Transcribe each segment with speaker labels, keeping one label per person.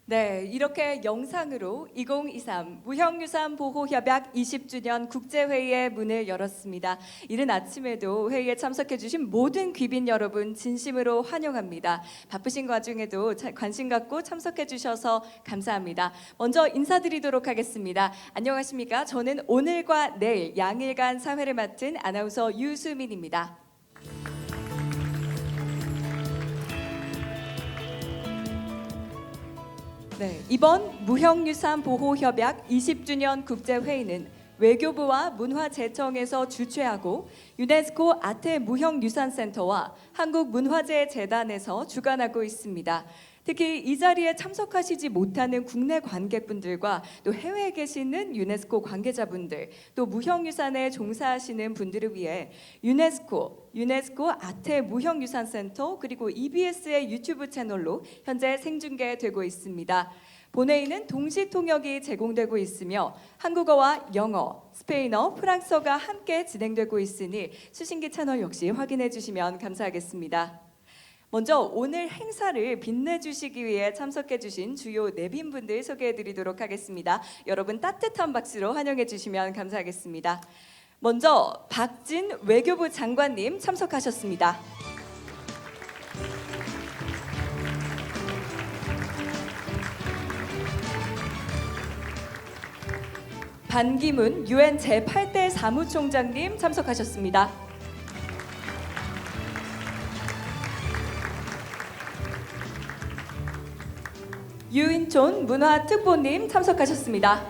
Speaker 1: 네, 이렇게 영상으로 2023 무형유산 보호협약 20주년 국제회의의 문을 열었습니다. 이른 아침에도 회의에 참석해주신 모든 귀빈 여러분 진심으로 환영합니다. 바쁘신 와중에도 관심 갖고 참석해주셔서 감사합니다. 먼저 인사드리도록 하겠습니다. 안녕하십니까? 저는 오늘과 내일 양일간 사회를 맡은 아나운서 유수민입니다. 네, 이번 무형유산 보호협약 20주년 국제회의는 외교부와 문화재청에서 주최하고 유네스코 아태 무형유산센터와 한국문화재재단에서 주관하고 있습니다. 특히 이 자리에 참석하시지 못하는 국내 관객분들과 또 해외에 계시는 유네스코 관계자분들, 또 무형유산에 종사하시는 분들을 위해 유네스코 아태 무형유산센터 그리고 EBS의 유튜브 채널로 현재 생중계되고 있습니다. 본회의는 동시 통역이 제공되고 있으며 한국어와 영어, 스페인어, 프랑스어가 함께 진행되고 있으니 수신기 채널 역시 확인해 주시면 감사하겠습니다. 먼저 오늘 행사를 빛내주시기 위해 참석해주신 주요 내빈분들 소개해드리도록 하겠습니다. 여러분 따뜻한 박수로 환영해 주시면 감사하겠습니다. 먼저 박진 외교부 장관님 참석하셨습니다. 반기문 UN 제8대 사무총장님 참석하셨습니다. 유인촌 문화특보님 참석하셨습니다.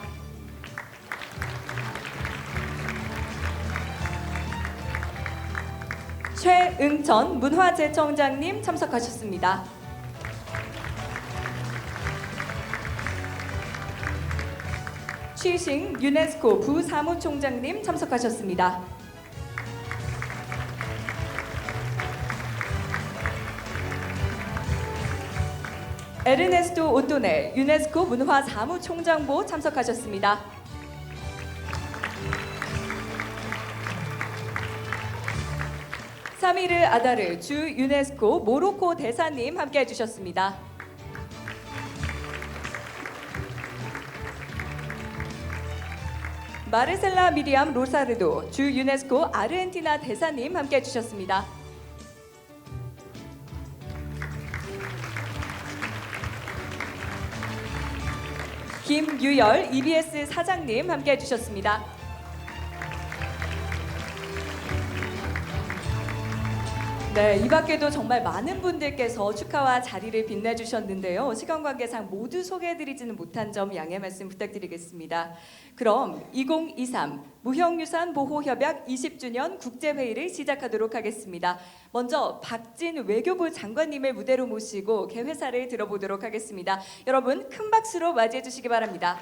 Speaker 1: 최응천 문화재청장님 참석하셨습니다. 취싱 유네스코 부사무총장님 참석하셨습니다. 에르네스토 오토네 유네스코 문화사무총장보 참석하셨습니다. 사미르 아다르 주 유네스코 모로코 대사님 함께해 주셨습니다. 마르셀라 미리암 로사르도 주 유네스코 아르헨티나 대사님 함께해 주셨습니다. 김유열 EBS 사장님 함께해 주셨습니다. 네, 이 밖에도 정말 많은 분들께서 축하와 자리를 빛내주셨는데요. 시간 관계상 모두 소개해드리지는 못한 점 양해 말씀 부탁드리겠습니다. 그럼 2023 무형유산 보호협약 20주년 국제회의를 시작하도록 하겠습니다. 먼저 박진 외교부 장관님을 무대로 모시고 개회사를 들어보도록 하겠습니다. 여러분 큰 박수로 맞이해 주시기 바랍니다.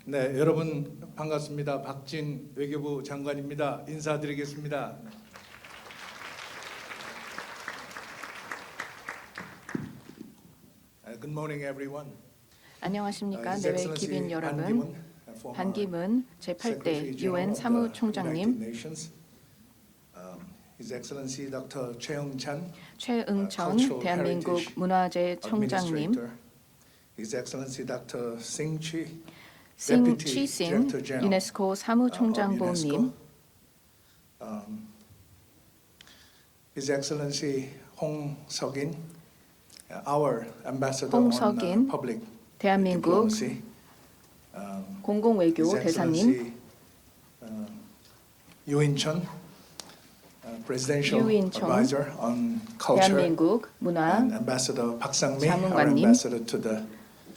Speaker 2: 네, 여러분 반갑습니다. 박진 외교부 장관입니다. 인사드리겠습니다. Good morning, everyone.
Speaker 3: 안녕하십니까 내외 귀빈 여러분. 반기문 제8대 UN 사무총장님,
Speaker 2: His Excellency Dr. 최응찬
Speaker 3: 최응천 대한민국 문화재청장님,
Speaker 2: His Excellency Dr. 싱취
Speaker 3: 싱취싱 유네스코 사무총장보님,
Speaker 2: His Excellency 홍석인, our Ambassador on
Speaker 3: 홍석인
Speaker 2: Public
Speaker 3: 대한민국
Speaker 2: Diplomacy,
Speaker 3: 공공외교
Speaker 2: His
Speaker 3: 대사님,
Speaker 2: Excellency 유인천, Presidential
Speaker 3: 유인천
Speaker 2: Advisor on Culture,
Speaker 3: 대한민국 문화
Speaker 2: and Ambassador 박상미, our
Speaker 3: 자문관님,
Speaker 2: Ambassador to the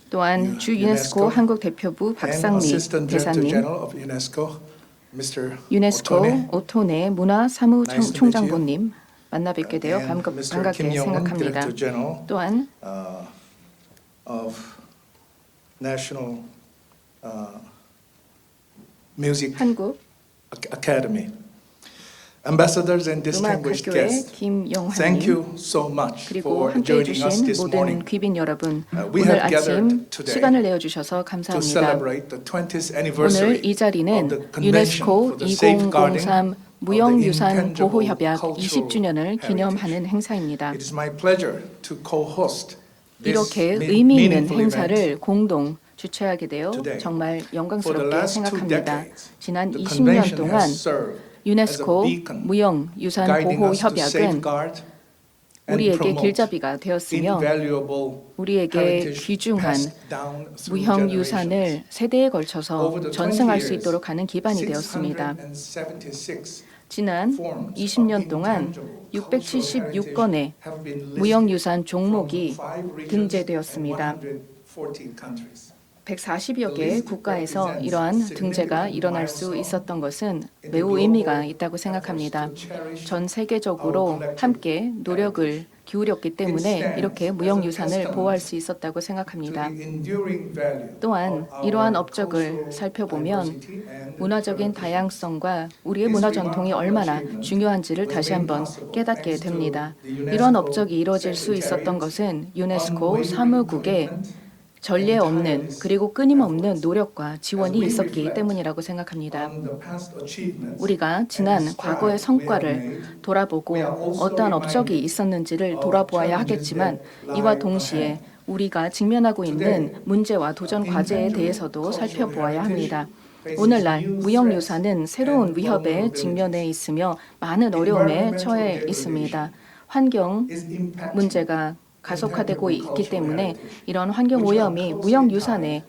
Speaker 3: 또한 주 유네스코 한국 대표부
Speaker 2: and
Speaker 3: 박상미
Speaker 2: Assistant Director
Speaker 3: 대사님,
Speaker 2: General of UNESCO, Mr.
Speaker 3: 유네스코
Speaker 2: 오토네,
Speaker 3: 오토네 문화사무총장보님 만나 뵙게 되어
Speaker 2: and Mr.
Speaker 3: 반갑게
Speaker 2: 김영훈,
Speaker 3: 생각합니다.
Speaker 2: Director General
Speaker 3: 또한
Speaker 2: of National Music
Speaker 3: 한국
Speaker 2: Academy. Ambassadors and distinguished
Speaker 3: 음악학교의
Speaker 2: guests, thank
Speaker 3: 김영환님
Speaker 2: you so much
Speaker 3: 그리고
Speaker 2: for
Speaker 3: 함께해
Speaker 2: joining us
Speaker 3: 주신
Speaker 2: this
Speaker 3: 모든
Speaker 2: morning
Speaker 3: 귀빈 여러분
Speaker 2: we
Speaker 3: 오늘
Speaker 2: have gathered
Speaker 3: 아침
Speaker 2: today
Speaker 3: 시간을 내어주셔서
Speaker 2: to
Speaker 3: 감사합니다.
Speaker 2: celebrate the 20th anniversary
Speaker 3: 오늘 이
Speaker 2: of
Speaker 3: 자리는
Speaker 2: the Convention
Speaker 3: 유네스코
Speaker 2: for the Safeguarding
Speaker 3: 2003
Speaker 2: of
Speaker 3: 무형유산
Speaker 2: the Intangible
Speaker 3: 보호협약
Speaker 2: Cultural
Speaker 3: 20주년을
Speaker 2: Heritage.
Speaker 3: 기념하는 행사입니다.
Speaker 2: It is my pleasure to co-host this
Speaker 3: 이렇게 의미 있는
Speaker 2: meaningful event.
Speaker 3: 행사를 공동 주최하게 되어
Speaker 2: today.
Speaker 3: 정말
Speaker 2: For the
Speaker 3: 영광스럽게
Speaker 2: last 2
Speaker 3: 생각합니다.
Speaker 2: decades,
Speaker 3: 지난
Speaker 2: the
Speaker 3: 20년
Speaker 2: convention
Speaker 3: 동안
Speaker 2: has served
Speaker 3: 유네스코
Speaker 2: as a beacon
Speaker 3: 무형유산
Speaker 2: guiding us to
Speaker 3: 보호협약은
Speaker 2: safeguard and
Speaker 3: 우리에게
Speaker 2: promote
Speaker 3: 길잡이가 되었으며
Speaker 2: invaluable
Speaker 3: 우리에게
Speaker 2: heritage
Speaker 3: 귀중한
Speaker 2: passed down through generations.
Speaker 3: 무형유산을 세대에 걸쳐서
Speaker 2: Over the 20
Speaker 3: 전승할 수
Speaker 2: years,
Speaker 3: 있도록 하는 기반이 되었습니다.
Speaker 2: 676
Speaker 3: 지난
Speaker 2: forms of
Speaker 3: 20년 동안
Speaker 2: intangible cultural
Speaker 3: 676건의
Speaker 2: heritage have been listed
Speaker 3: 무형유산 종목이
Speaker 2: from 5 regions
Speaker 3: 등재되었습니다.
Speaker 2: and 114 countries.
Speaker 3: 140여 개 국가에서 이러한 등재가 일어날 수 있었던 것은 매우 의미가 있다고 생각합니다. 전 세계적으로 함께 노력을 기울였기 때문에 이렇게 무형유산을 보호할 수 있었다고 생각합니다. 또한 이러한 업적을 살펴보면 문화적인 다양성과 우리의 문화 전통이 얼마나 중요한지를 다시 한번 깨닫게 됩니다. 이러한 업적이 이루어질 수 있었던 것은 유네스코 사무국의 전례 없는 그리고 끊임없는 노력과 지원이 있었기 때문이라고 생각합니다. 우리가 지난 과거의 성과를 돌아보고 어떠한 업적이 있었는지를 돌아보아야 하겠지만 이와 동시에 우리가 직면하고 있는 문제와 도전 과제에 대해서도 살펴보아야 합니다. 오늘날 무형유산은 새로운 위협에 직면해 있으며 많은 어려움에 처해 있습니다. 환경 문제가 가속화되고 있기 때문에 이런 환경 오염이 무형유산에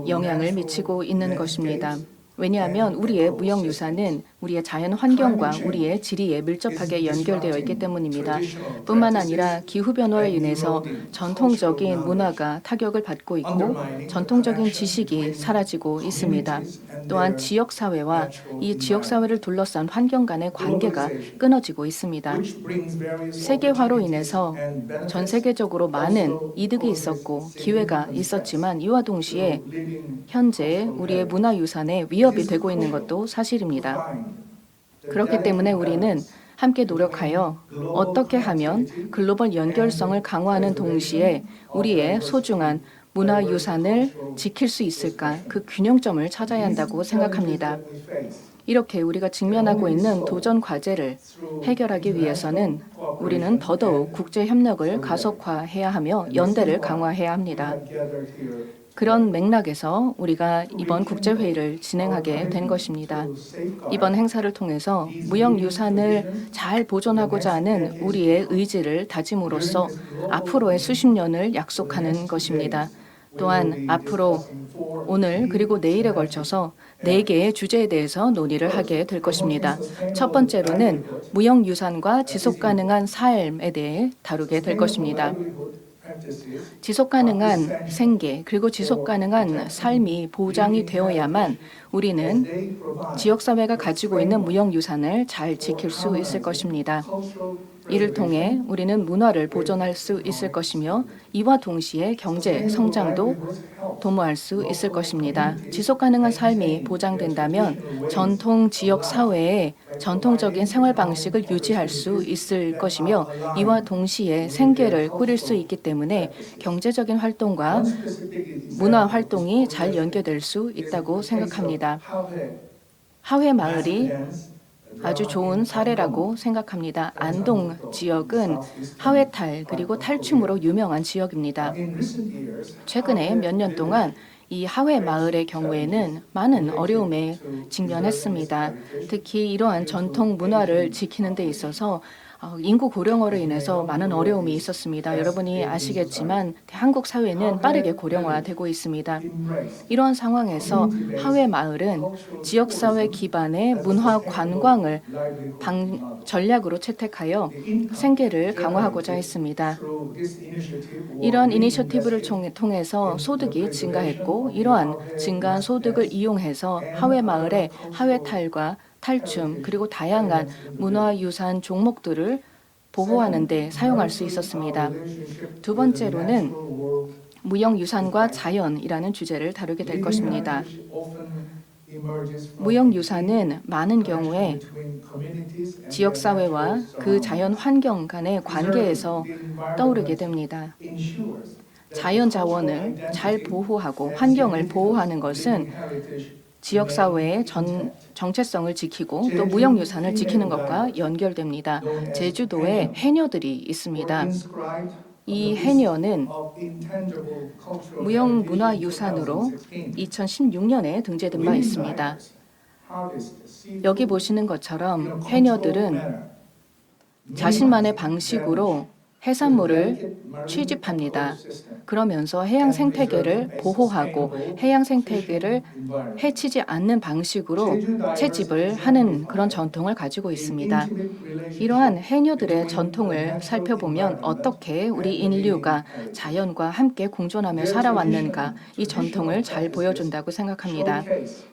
Speaker 3: 영향을 미치고 있는 것입니다. 왜냐하면 우리의 무형유산은 우리의 자연 환경과 우리의 지리에 밀접하게 연결되어 있기 때문입니다. 뿐만 아니라 기후변화로 인해서 전통적인 문화가 타격을 받고 있고 전통적인 지식이 사라지고 있습니다. 또한 지역사회와 이 지역사회를 둘러싼 환경 간의 관계가 끊어지고 있습니다. 세계화로 인해서 전 세계적으로 많은 이득이 있었고 기회가 있었지만 이와 동시에 현재 우리의 문화유산에 위협이 되고 있는 것도 사실입니다. 그렇기 때문에 우리는 함께 노력하여 어떻게 하면 글로벌 연결성을 강화하는 동시에 우리의 소중한 문화유산을 지킬 수 있을까 그 균형점을 찾아야 한다고 생각합니다. 이렇게 우리가 직면하고 있는 도전 과제를 해결하기 위해서는 우리는 더더욱 국제협력을 가속화해야 하며 연대를 강화해야 합니다. 그런 맥락에서 우리가 이번 국제회의를 진행하게 된 것입니다. 이번 행사를 통해서 무형유산을 잘 보존하고자 하는 우리의 의지를 다짐으로써 앞으로의 수십 년을 약속하는 것입니다. 또한 앞으로 오늘 그리고 내일에 걸쳐서 4개의 주제에 대해서 논의를 하게 될 것입니다. 첫 번째로는 무형유산과 지속가능한 삶에 대해 다루게 될 것입니다. 지속가능한 생계 그리고 지속가능한 삶이 보장이 되어야만 우리는 지역사회가 가지고 있는 무형유산을 잘 지킬 수 있을 것입니다. 이를 통해 우리는 문화를 보존할 수 있을 것이며 이와 동시에 경제 성장도 도모할 수 있을 것입니다. 지속가능한 삶이 보장된다면 전통 지역 사회의 전통적인 생활 방식을 유지할 수 있을 것이며 이와 동시에 생계를 꾸릴 수 있기 때문에 경제적인 활동과 문화 활동이 잘 연계될 수 있다고 생각합니다. 하회 마을이 아주 좋은 사례라고 생각합니다. 안동 지역은 하회탈 그리고 탈춤으로 유명한 지역입니다. 최근에 몇 년 동안 이 하회 마을의 경우에는 많은 어려움에 직면했습니다. 특히 이러한 전통 문화를 지키는 데 있어서 인구 고령화로 인해서 많은 어려움이 있었습니다. 여러분이 아시겠지만 한국 사회는 빠르게 고령화되고 있습니다. 이러한 상황에서 하회 마을은 지역사회 기반의 문화 관광을 전략으로 채택하여 생계를 강화하고자 했습니다. 이러한 이니셔티브를 통해서 소득이 증가했고 이러한 증가한 소득을 이용해서 하회 마을의 하회탈과 탈춤 그리고 다양한 문화유산 종목들을 보호하는 데 사용할 수 있었습니다. 두 번째로는 무형유산과 자연이라는 주제를 다루게 될 것입니다. 무형유산은 많은 경우에 지역사회와 그 자연 환경 간의 관계에서 떠오르게 됩니다. 자연 자원을 잘 보호하고 환경을 보호하는 것은 지역사회의 정체성을 지키고 또 무형유산을 지키는 것과 연결됩니다. 제주도에 해녀들이 있습니다. 이 해녀는 무형문화유산으로 2016년에 등재된 바 있습니다. 여기 보시는 것처럼 해녀들은 자신만의 방식으로 해산물을 취집합니다. 그러면서 해양 생태계를 보호하고 해양 생태계를 해치지 않는 방식으로 채집을 하는 그런 전통을 가지고 있습니다. 이러한 해녀들의 전통을 살펴보면 어떻게 우리 인류가 자연과 함께 공존하며 살아왔는가 이 전통을 잘 보여준다고 생각합니다.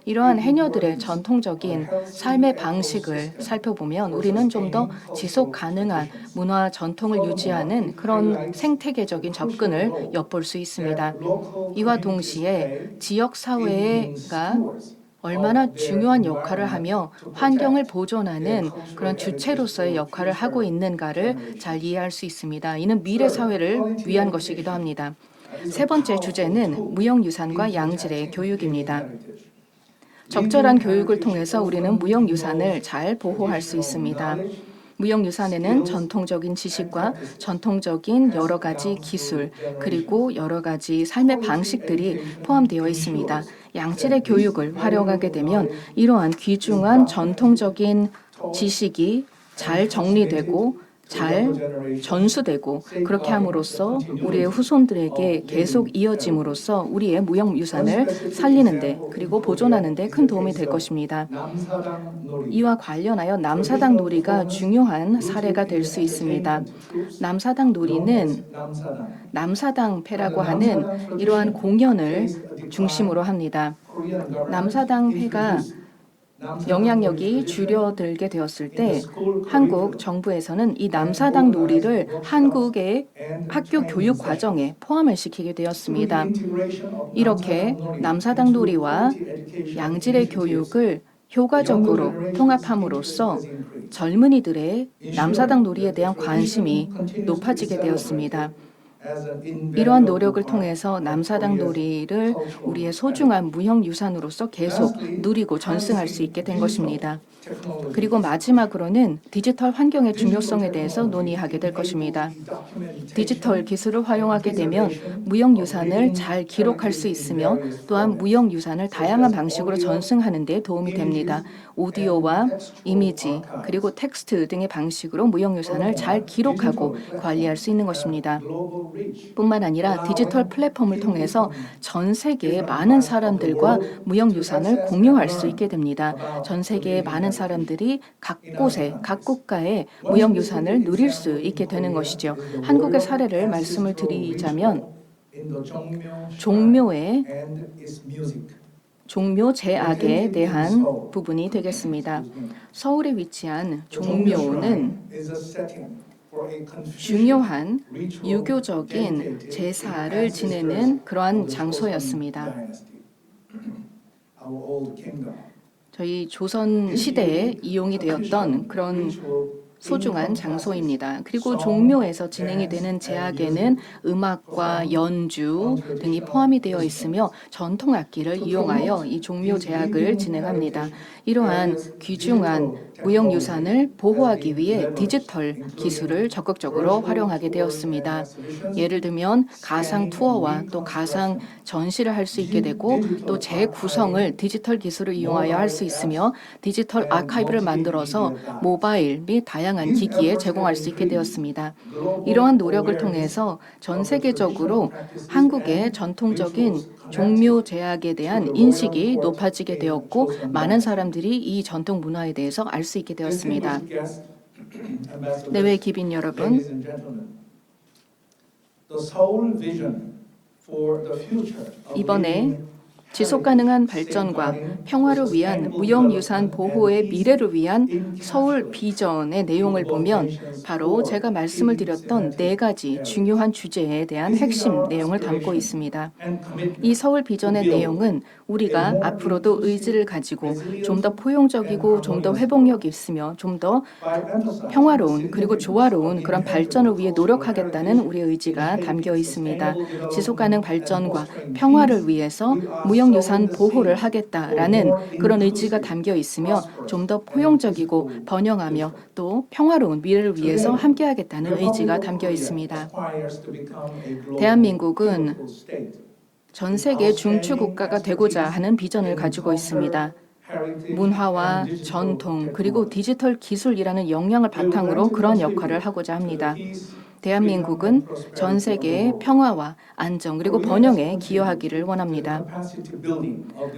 Speaker 3: 이러한 해녀들의 전통적인 삶의 방식을 살펴보면 우리는 좀 더 지속 가능한 문화 전통을 유지하는 그런 생태계적인 접근을 엿볼 수 있습니다. 이와 동시에 지역 사회가 얼마나 중요한 역할을 하며 환경을 보존하는 그런 주체로서의 역할을 하고 있는가를 잘 이해할 수 있습니다. 이는 미래 사회를 위한 것이기도 합니다. 세 번째 주제는 무형유산과 양질의 교육입니다. 적절한 교육을 통해서 우리는 무형유산을 잘 보호할 수 있습니다. 무형유산에는 전통적인 지식과 전통적인 여러 가지 기술 그리고 여러 가지 삶의 방식들이 포함되어 있습니다. 양질의 교육을 활용하게 되면 이러한 귀중한 전통적인 지식이 잘 정리되고 잘 전수되고 그렇게 함으로써 우리의 후손들에게 계속 이어짐으로써 우리의 무형유산을 살리는 데 그리고 보존하는 데 큰 도움이 될 것입니다. 이와 관련하여 남사당 놀이가 중요한 사례가 될 수 있습니다. 남사당 놀이는 남사당패라고 하는 이러한 공연을 중심으로 합니다. 남사당패가 영향력이 줄어들게 되었을 때 한국 정부에서는 이 남사당 놀이를 한국의 학교 교육 과정에 포함을 시키게 되었습니다. 이렇게 남사당 놀이와 양질의 교육을 효과적으로 통합함으로써 젊은이들의 남사당 놀이에 대한 관심이 높아지게 되었습니다. 이러한 노력을 통해서 남사당 놀이를 우리의 소중한 무형유산으로서 계속 누리고 전승할 수 있게 된 것입니다. 그리고 마지막으로는 디지털 환경의 중요성에 대해서 논의하게 될 것입니다. 디지털 기술을 활용하게 되면 무형유산을 잘 기록할 수 있으며 또한 무형유산을 다양한 방식으로 전승하는 데 도움이 됩니다. 오디오와 이미지 그리고 텍스트 등의 방식으로 무형유산을 잘 기록하고 관리할 수 있는 것입니다. 뿐만 아니라 디지털 플랫폼을 통해서 전 세계의 많은 사람들과 무형유산을 공유할 수 있게 됩니다. 전 세계의 많은 사람들이 각 곳에, 각 국가의 무형유산을 누릴 수 있게 되는 것이죠. 한국의 사례를 말씀을 드리자면 종묘 제악에 대한 부분이 되겠습니다. 서울에 위치한 종묘는 중요한 유교적인 제사를 지내는 그러한 장소였습니다. 저희 조선 시대에 이용이 되었던 그런 소중한 장소입니다. 그리고 종묘에서 진행이 되는 제악에는 음악과 연주 등이 포함이 되어 있으며 전통 악기를 이용하여 이 종묘 제악을 진행합니다. 이러한 귀중한 무형유산을 보호하기 위해 디지털 기술을 적극적으로 활용하게 되었습니다. 예를 들면 가상 투어와 또 가상 전시를 할 수 있게 되고 또 재구성을 디지털 기술을 이용하여 할 수 있으며 디지털 아카이브를 만들어서 모바일 및 다양한 기기에 제공할 수 있게 되었습니다. 이러한 노력을 통해서 전 세계적으로 한국의 전통적인 종묘 제악에 대한 인식이 높아지게 되었고 많은 사람들이 이 전통 문화에 대해서 알 수 있게 되었습니다. 내외 귀빈 여러분, 이번에 지속 가능한 발전과 평화를 위한 무형유산 보호의 미래를 위한 서울 비전의 내용을 보면 바로 제가 말씀을 드렸던 4가지 중요한 주제에 대한 핵심 내용을 담고 있습니다. 이 서울 비전의 내용은 우리가 앞으로도 의지를 가지고 좀 더 포용적이고 좀 더 회복력 있으며 좀 더 평화로운 그리고 조화로운 그런 발전을 위해 노력하겠다는 우리의 의지가 담겨 있습니다. 지속 가능 발전과 평화를 위해서 무형유산 보호를 하겠다라는 그런 의지가 담겨 있으며 좀 더 포용적이고 번영하며 또 평화로운 미래를 위해서 함께하겠다는 의지가 담겨 있습니다. 대한민국은 전 세계 중추 국가가 되고자 하는 비전을 가지고 있습니다. 문화와 전통 그리고 디지털 기술이라는 역량을 바탕으로 그런 역할을 하고자 합니다. 대한민국은 전 세계의 평화와 안정 그리고 번영에 기여하기를 원합니다.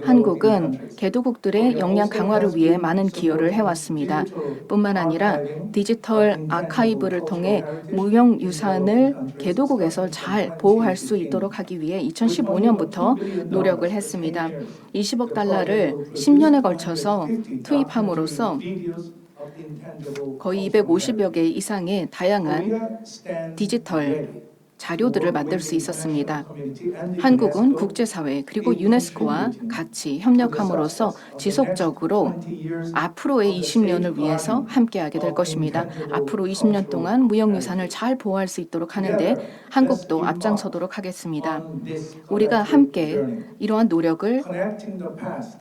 Speaker 3: 한국은 개도국들의 역량 강화를 위해 많은 기여를 해왔습니다. 뿐만 아니라 디지털 아카이브를 통해 무형유산을 개도국에서 잘 보호할 수 있도록 하기 위해 2015년부터 노력을 했습니다. 20억 달러를 10년에 걸쳐서 투입함으로써 거의 250여 개 이상의 다양한 디지털 자료들을 만들 수 있었습니다. 한국은 국제사회 그리고 유네스코와 같이 협력함으로써 지속적으로 앞으로의 20년을 위해서 함께하게 될 것입니다. 앞으로 20년 동안 무형유산을 잘 보호할 수 있도록 하는데 한국도 앞장서도록 하겠습니다. 우리가 함께 이러한 노력을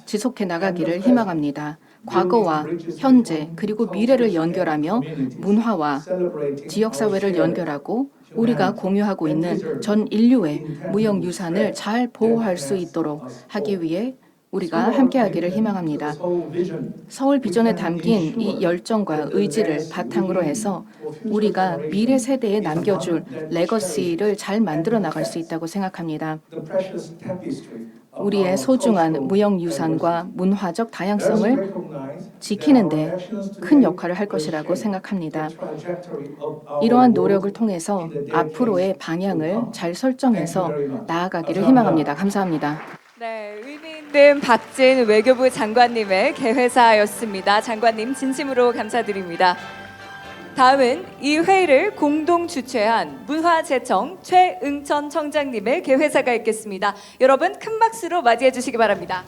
Speaker 3: 지속해 나가기를 희망합니다. 과거와 현재 그리고 미래를 연결하며 문화와 지역사회를 연결하고 우리가 공유하고 있는 전 인류의 무형유산을 잘 보호할 수 있도록 하기 위해 우리가 함께하기를 희망합니다. 서울 비전에 담긴 이 열정과 의지를 바탕으로 해서 우리가 미래 세대에 남겨줄 레거시를 잘 만들어 나갈 수 있다고 생각합니다. 우리의 소중한 무형유산과 문화적 다양성을 지키는 데 큰 역할을 할 것이라고 생각합니다. 이러한 노력을 통해서 앞으로의 방향을 잘 설정해서 나아가기를 희망합니다. 감사합니다.
Speaker 1: 네, 의미 있는 박진 외교부 장관님의 개회사였습니다. 장관님 진심으로 감사드립니다. 다음은 이 회의를 공동 주최한 문화재청 최응천 청장님의 개회사가 있겠습니다. 여러분 큰 박수로 맞이해 주시기 바랍니다.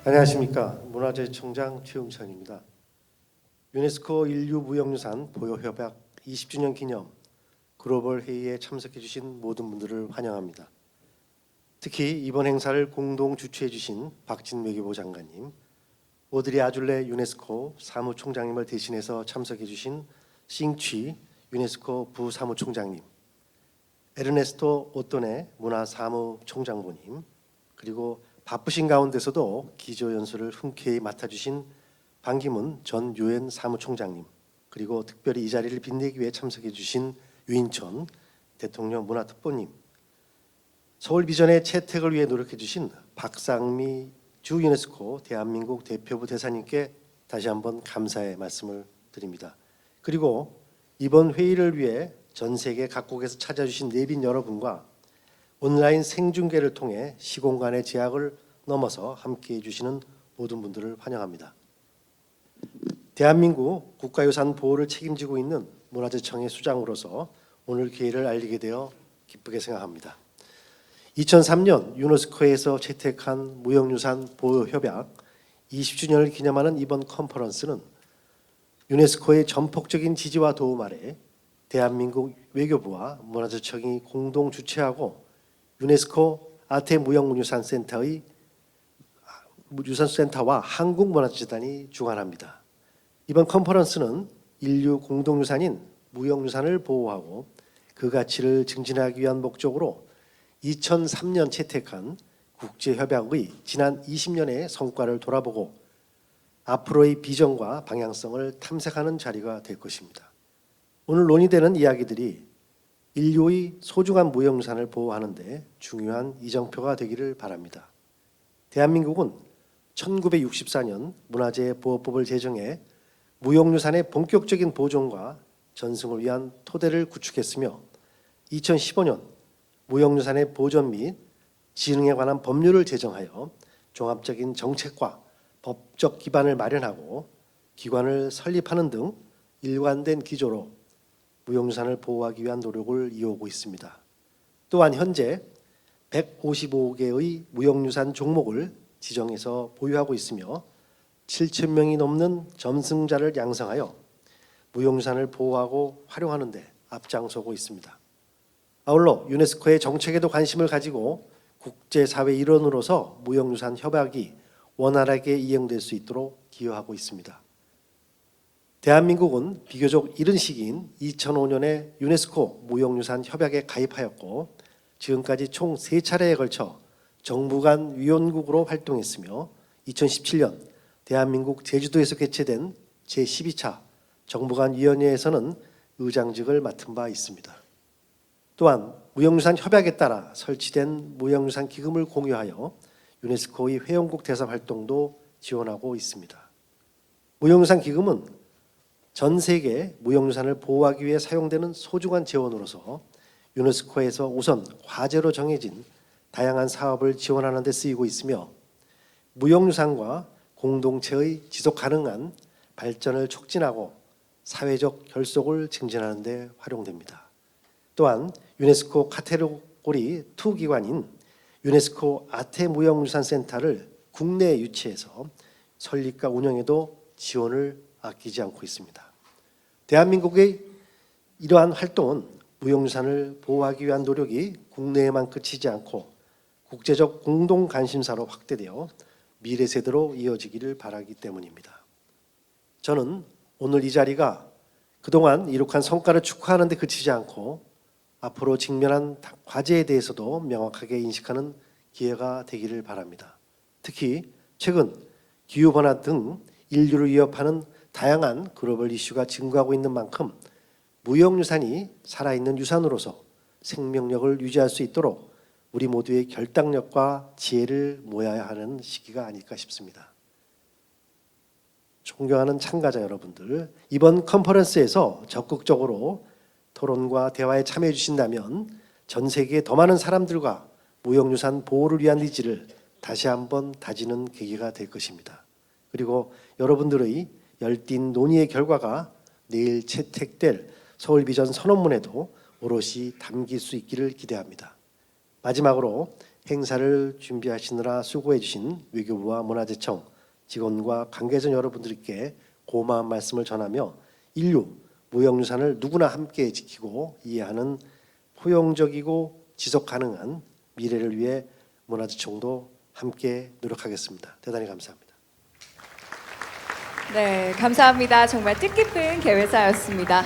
Speaker 4: 안녕하십니까. 문화재청장 최응천입니다. 유네스코 인류 무형유산 보호협약 20주년 기념 글로벌 회의에 참석해 주신 모든 분들을 환영합니다. 특히 이번 행사를 공동 주최해 주신 박진 외교부 장관님, 오드리 아줄레 유네스코 사무총장님을 대신해서 참석해 주신 싱취 유네스코 부사무총장님, 에르네스토 오토네 문화사무총장부님, 그리고 바쁘신 가운데서도 기조연설을 흔쾌히 맡아주신 반기문 전 유엔 사무총장님, 그리고 특별히 이 자리를 빛내기 위해 참석해 주신 유인천 대통령 문화특보님, 서울 비전의 채택을 위해 노력해 주신 박상미 주 유네스코 대한민국 대표부 대사님께 다시 한번 감사의 말씀을 드립니다. 그리고 이번 회의를 위해 전 세계 각국에서 찾아주신 내빈 여러분과 온라인 생중계를 통해 시공간의 제약을 넘어서 함께해 주시는 모든 분들을 환영합니다. 대한민국 국가유산 보호를 책임지고 있는 문화재청의 수장으로서 오늘 기회를 알리게 되어 기쁘게 생각합니다. 2003년 유네스코에서 채택한 무형유산 보호협약 20주년을 기념하는 이번 컨퍼런스는 유네스코의 전폭적인 지지와 도움 아래 대한민국 외교부와 문화재청이 공동 주최하고 유네스코 아태 무형문유산센터의 유산센터와 한국문화재단이 주관합니다. 이번 컨퍼런스는 인류 공동유산인 무형유산을 보호하고 그 가치를 증진하기 위한 목적으로 2003년 채택한 국제협약의 지난 20년의 성과를 돌아보고 앞으로의 비전과 방향성을 탐색하는 자리가 될 것입니다. 오늘 논의되는 이야기들이 인류의 소중한 무형유산을 보호하는 데 중요한 이정표가 되기를 바랍니다. 대한민국은 1964년 문화재보호법을 제정해 무형유산의 본격적인 보존과 전승을 위한 토대를 구축했으며 2015년 무형유산의 보존 및 진흥에 관한 법률을 제정하여 종합적인 정책과 법적 기반을 마련하고 기관을 설립하는 등 일관된 기조로 무형유산을 보호하기 위한 노력을 이어오고 있습니다. 또한 현재 155개의 무형유산 종목을 지정해서 보유하고 있으며 7천 명이 넘는 점승자를 양성하여 무형유산을 보호하고 활용하는 데 앞장서고 있습니다. 아울러 유네스코의 정책에도 관심을 가지고 국제사회 일원으로서 무형유산 협약이 원활하게 이행될 수 있도록 기여하고 있습니다. 대한민국은 비교적 이른 시기인 2005년에 유네스코 무형유산 협약에 가입하였고 지금까지 총 3차례에 걸쳐 정부 간 위원국으로 활동했으며 2017년 대한민국 제주도에서 개최된 제12차 정부 간 위원회에서는 의장직을 맡은 바 있습니다. 또한 무형유산 협약에 따라 설치된 무형유산 기금을 공유하여 유네스코의 회원국 대사 활동도 지원하고 있습니다. 무형유산 기금은 전 세계 무형유산을 보호하기 위해 사용되는 소중한 재원으로서 유네스코에서 우선 과제로 정해진 다양한 사업을 지원하는 데 쓰이고 있으며 무형유산과 공동체의 지속 가능한 발전을 촉진하고 사회적 결속을 증진하는 데 활용됩니다. 또한 유네스코 카테고리 2 기관인 유네스코 아태 무형유산 센터를 국내에 유치해서 설립과 운영에도 지원을 아끼지 않고 있습니다. 대한민국의 이러한 활동은 무형유산을 보호하기 위한 노력이 국내에만 그치지 않고 국제적 공동 관심사로 확대되어 미래 세대로 이어지기를 바라기 때문입니다. 저는 오늘 이 자리가 그동안 이룩한 성과를 축하하는 데 그치지 않고 앞으로 직면한 과제에 대해서도 명확하게 인식하는 기회가 되기를 바랍니다. 특히 최근 기후변화 등 인류를 위협하는 다양한 글로벌 이슈가 증가하고 있는 만큼 무형유산이 살아있는 유산으로서 생명력을 유지할 수 있도록 우리 모두의 결단력과 지혜를 모아야 하는 시기가 아닐까 싶습니다. 존경하는 참가자 여러분들, 이번 컨퍼런스에서 적극적으로 토론과 대화에 참여해 주신다면 전 세계의 더 많은 사람들과 무형유산 보호를 위한 의지를 다시 한번 다지는 계기가 될 것입니다. 그리고 여러분들의 열띤 논의의 결과가 내일 채택될 서울비전 선언문에도 오롯이 담길 수 있기를 기대합니다. 마지막으로 행사를 준비하시느라 수고해 주신 외교부와 문화재청 직원과 관계자 여러분들께 고마운 말씀을 전하며 인류 무형유산을 누구나 함께 지키고 이해하는 포용적이고 지속 가능한 미래를 위해 문화재청도 함께 노력하겠습니다. 대단히 감사합니다.
Speaker 1: 네, 감사합니다. 정말 뜻깊은 개회사였습니다.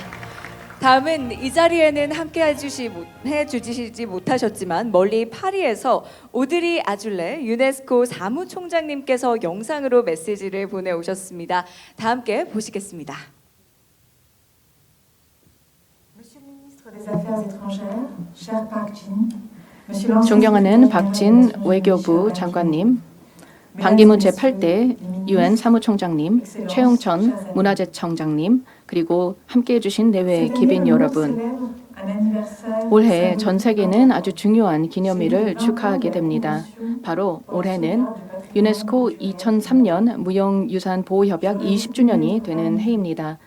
Speaker 1: 다음은 이 자리에는 함께 해주시지 못하셨지만 멀리 파리에서 오드리 아줄레 유네스코 사무총장님께서 영상으로 메시지를 보내오셨습니다. 다 함께 보시겠습니다.
Speaker 3: 존경하는 박진 외교부 장관님, 반기문 제8대 UN 사무총장님, 최용천 문화재청장님, 그리고 함께해 주신 내외 기빈 여러분, 올해 전 세계는 아주 중요한 기념일을 축하하게 됩니다. 바로 올해는 유네스코 2003년 무형유산 보호협약 20주년이 되는 해입니다.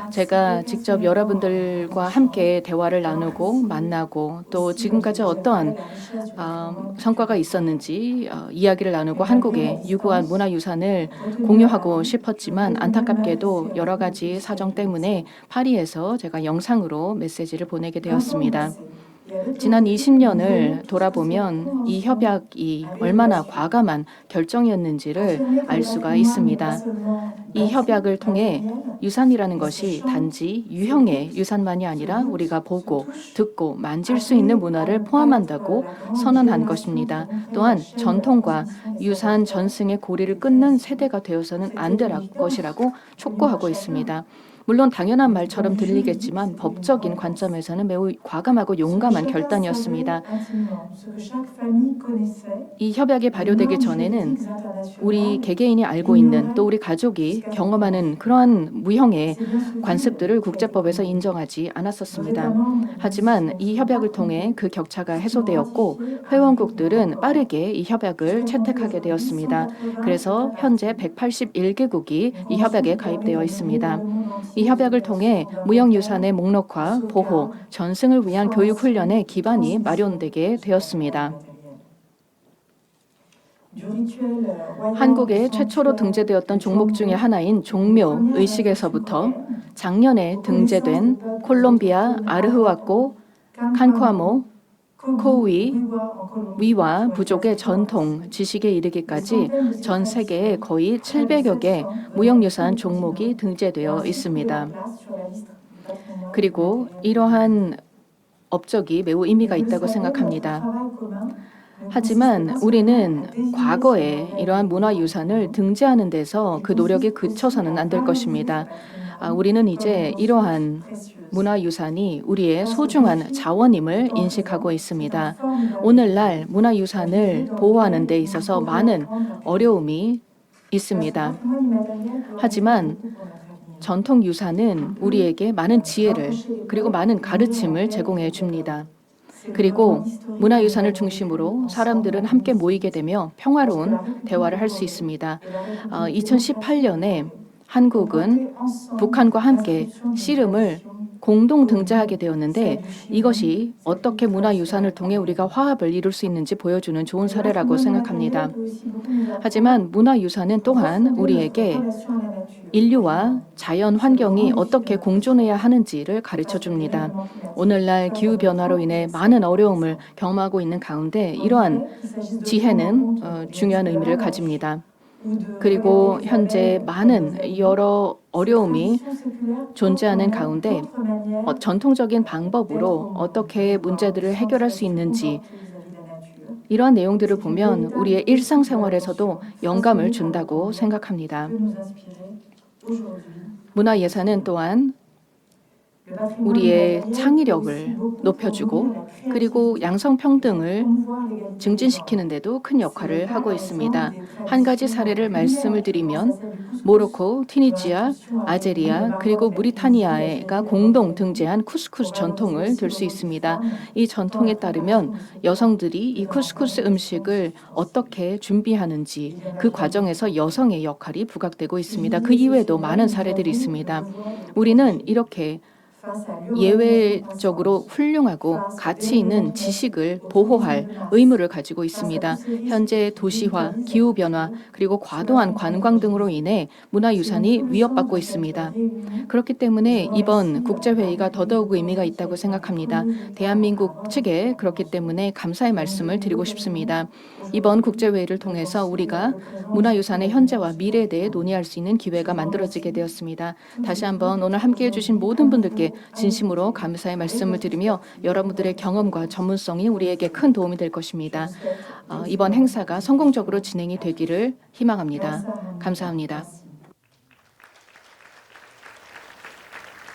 Speaker 3: 제가 직접 여러분들과 함께 대화를 나누고 만나고 또 지금까지 어떠한 성과가 있었는지 이야기를 나누고 한국의 유구한 문화유산을 공유하고 싶었지만 안타깝게도 여러 가지 사정 때문에 파리에서 제가 영상으로 메시지를 보내게 되었습니다. 지난 20년을 돌아보면 이 협약이 얼마나 과감한 결정이었는지를 알 수가 있습니다. 이 협약을 통해 유산이라는 것이 단지 유형의 유산만이 아니라 우리가 보고 듣고 만질 수 있는 문화를 포함한다고 선언한 것입니다. 또한 전통과 유산 전승의 고리를 끊는 세대가 되어서는 안 될 것이라고 촉구하고 있습니다. 물론 당연한 말처럼 들리겠지만 법적인 관점에서는 매우 과감하고 용감한 결단이었습니다. 이 협약이 발효되기 전에는 우리 개개인이 알고 있는 또 우리 가족이 경험하는 그러한 무형의 관습들을 국제법에서 인정하지 않았었습니다. 하지만 이 협약을 통해 그 격차가 해소되었고 회원국들은 빠르게 이 협약을 채택하게 되었습니다. 그래서 현재 181개국이 이 협약에 가입되어 있습니다. 이 협약을 통해 무형유산의 목록화, 보호, 전승을 위한 교육 훈련의 기반이 마련되게 되었습니다. 한국에 최초로 등재되었던 종목 중의 하나인 종묘 의식에서부터 작년에 등재된 콜롬비아 아르후아코, 칸쿠아모, 코위, 위와 부족의 전통 지식에 이르기까지 전 세계에 거의 700여 개 무형유산 종목이 등재되어 있습니다. 그리고 이러한 업적이 매우 의미가 있다고 생각합니다. 하지만 우리는 과거에 이러한 문화유산을 등재하는 데서 그 노력이 그쳐서는 안 될 것입니다. 우리는 이제 이러한 문화유산이 우리의 소중한 자원임을 인식하고 있습니다. 오늘날 문화유산을 보호하는 데 있어서 많은 어려움이 있습니다. 하지만 전통유산은 우리에게 많은 지혜를 그리고 많은 가르침을 제공해 줍니다. 그리고 문화유산을 중심으로 사람들은 함께 모이게 되며 평화로운 대화를 할 수 있습니다. 2018년에 한국은 북한과 함께 씨름을 공동 등재하게 되었는데 이것이 어떻게 문화유산을 통해 우리가 화합을 이룰 수 있는지 보여주는 좋은 사례라고 생각합니다. 하지만 문화유산은 또한 우리에게 인류와 자연 환경이 어떻게 공존해야 하는지를 가르쳐 줍니다. 오늘날 기후변화로 인해 많은 어려움을 경험하고 있는 가운데 이러한 지혜는 중요한 의미를 가집니다. 그리고 현재 많은 여러 어려움이 존재하는 가운데 전통적인 방법으로 어떻게 문제들을 해결할 수 있는지 이러한 내용들을 보면 우리의 일상생활에서도 영감을 준다고 생각합니다. 문화예산은 또한 우리의 창의력을 높여주고 그리고 양성평등을 증진시키는 데도 큰 역할을 하고 있습니다. 한 가지 사례를 말씀을 드리면 모로코, 튀니지아, 아제리아 그리고 무리타니아가 공동 등재한 쿠스쿠스 전통을 들 수 있습니다. 이 전통에 따르면 여성들이 이 쿠스쿠스 음식을 어떻게 준비하는지 그 과정에서 여성의 역할이 부각되고 있습니다. 그 이외에도 많은 사례들이 있습니다. 우리는 이렇게 예외적으로 훌륭하고 가치 있는 지식을 보호할 의무를 가지고 있습니다. 현재 도시화, 기후변화, 그리고 과도한 관광 등으로 인해 문화유산이 위협받고 있습니다. 그렇기 때문에 이번 국제회의가 더더욱 의미가 있다고 생각합니다. 대한민국 측에 그렇기 때문에 감사의 말씀을 드리고 싶습니다. 이번 국제회의를 통해서 우리가 문화유산의 현재와 미래에 대해 논의할 수 있는 기회가 만들어지게 되었습니다. 다시 한번 오늘 함께해 주신 모든 분들께 진심으로 감사의 말씀을 드리며 여러분들의 경험과 전문성이 우리에게 큰 도움이 될 것입니다. 이번 행사가 성공적으로 진행이 되기를 희망합니다. 감사합니다.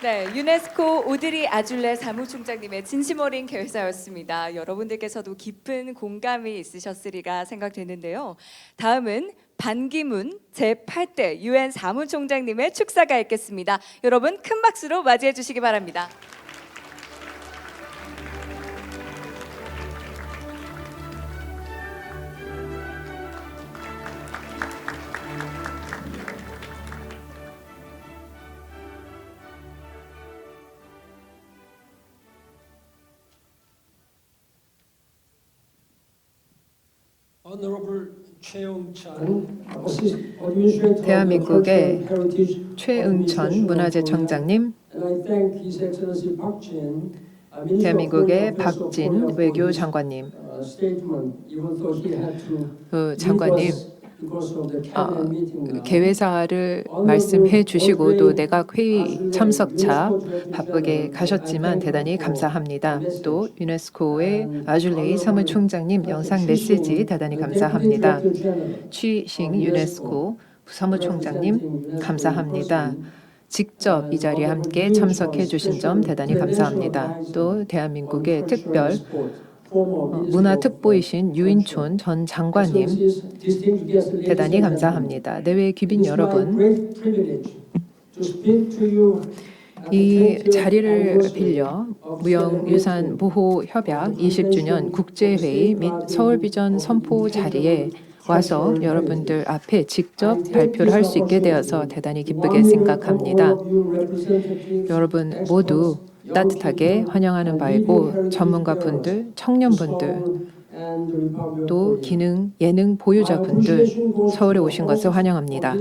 Speaker 1: 네, 유네스코 오드리 아줄레 사무총장님의 진심 어린 개회사였습니다. 여러분들께서도 깊은 공감이 있으셨으리가 생각되는데요. 다음은 반기문 제8대 UN 사무총장님의 축사가 있겠습니다. 여러분 큰 박수로 맞이해 주시기 바랍니다.
Speaker 5: 대한민국의 최응천 문화재청장님, 대한민국의 박진 외교장관님, 장관님, 개회사를 말씀해 주시고 또 내각 회의 참석차 바쁘게 가셨지만 대단히 감사합니다. 또 유네스코의 아줄레이 사무총장님 영상 메시지 대단히 감사합니다. 취싱 유네스코 사무총장님 감사합니다. 직접 이 자리에 함께 참석해 주신 점 대단히 감사합니다. 또 대한민국의 특별 문화특보이신 유인촌 전 장관님 대단히 감사합니다. 내외 귀빈 여러분, 이 자리를 빌려 무형유산 보호 협약 20주년 국제회의 및 서울비전 선포 자리에 와서 여러분들 앞에 직접 발표를 할 수 있게 되어서 대단히 기쁘게 생각합니다. 여러분 모두 따뜻하게 환영하는 바이고 전문가분들, 청년분들, 또 기능, 예능 보유자분들 서울에 오신 것을 환영합니다.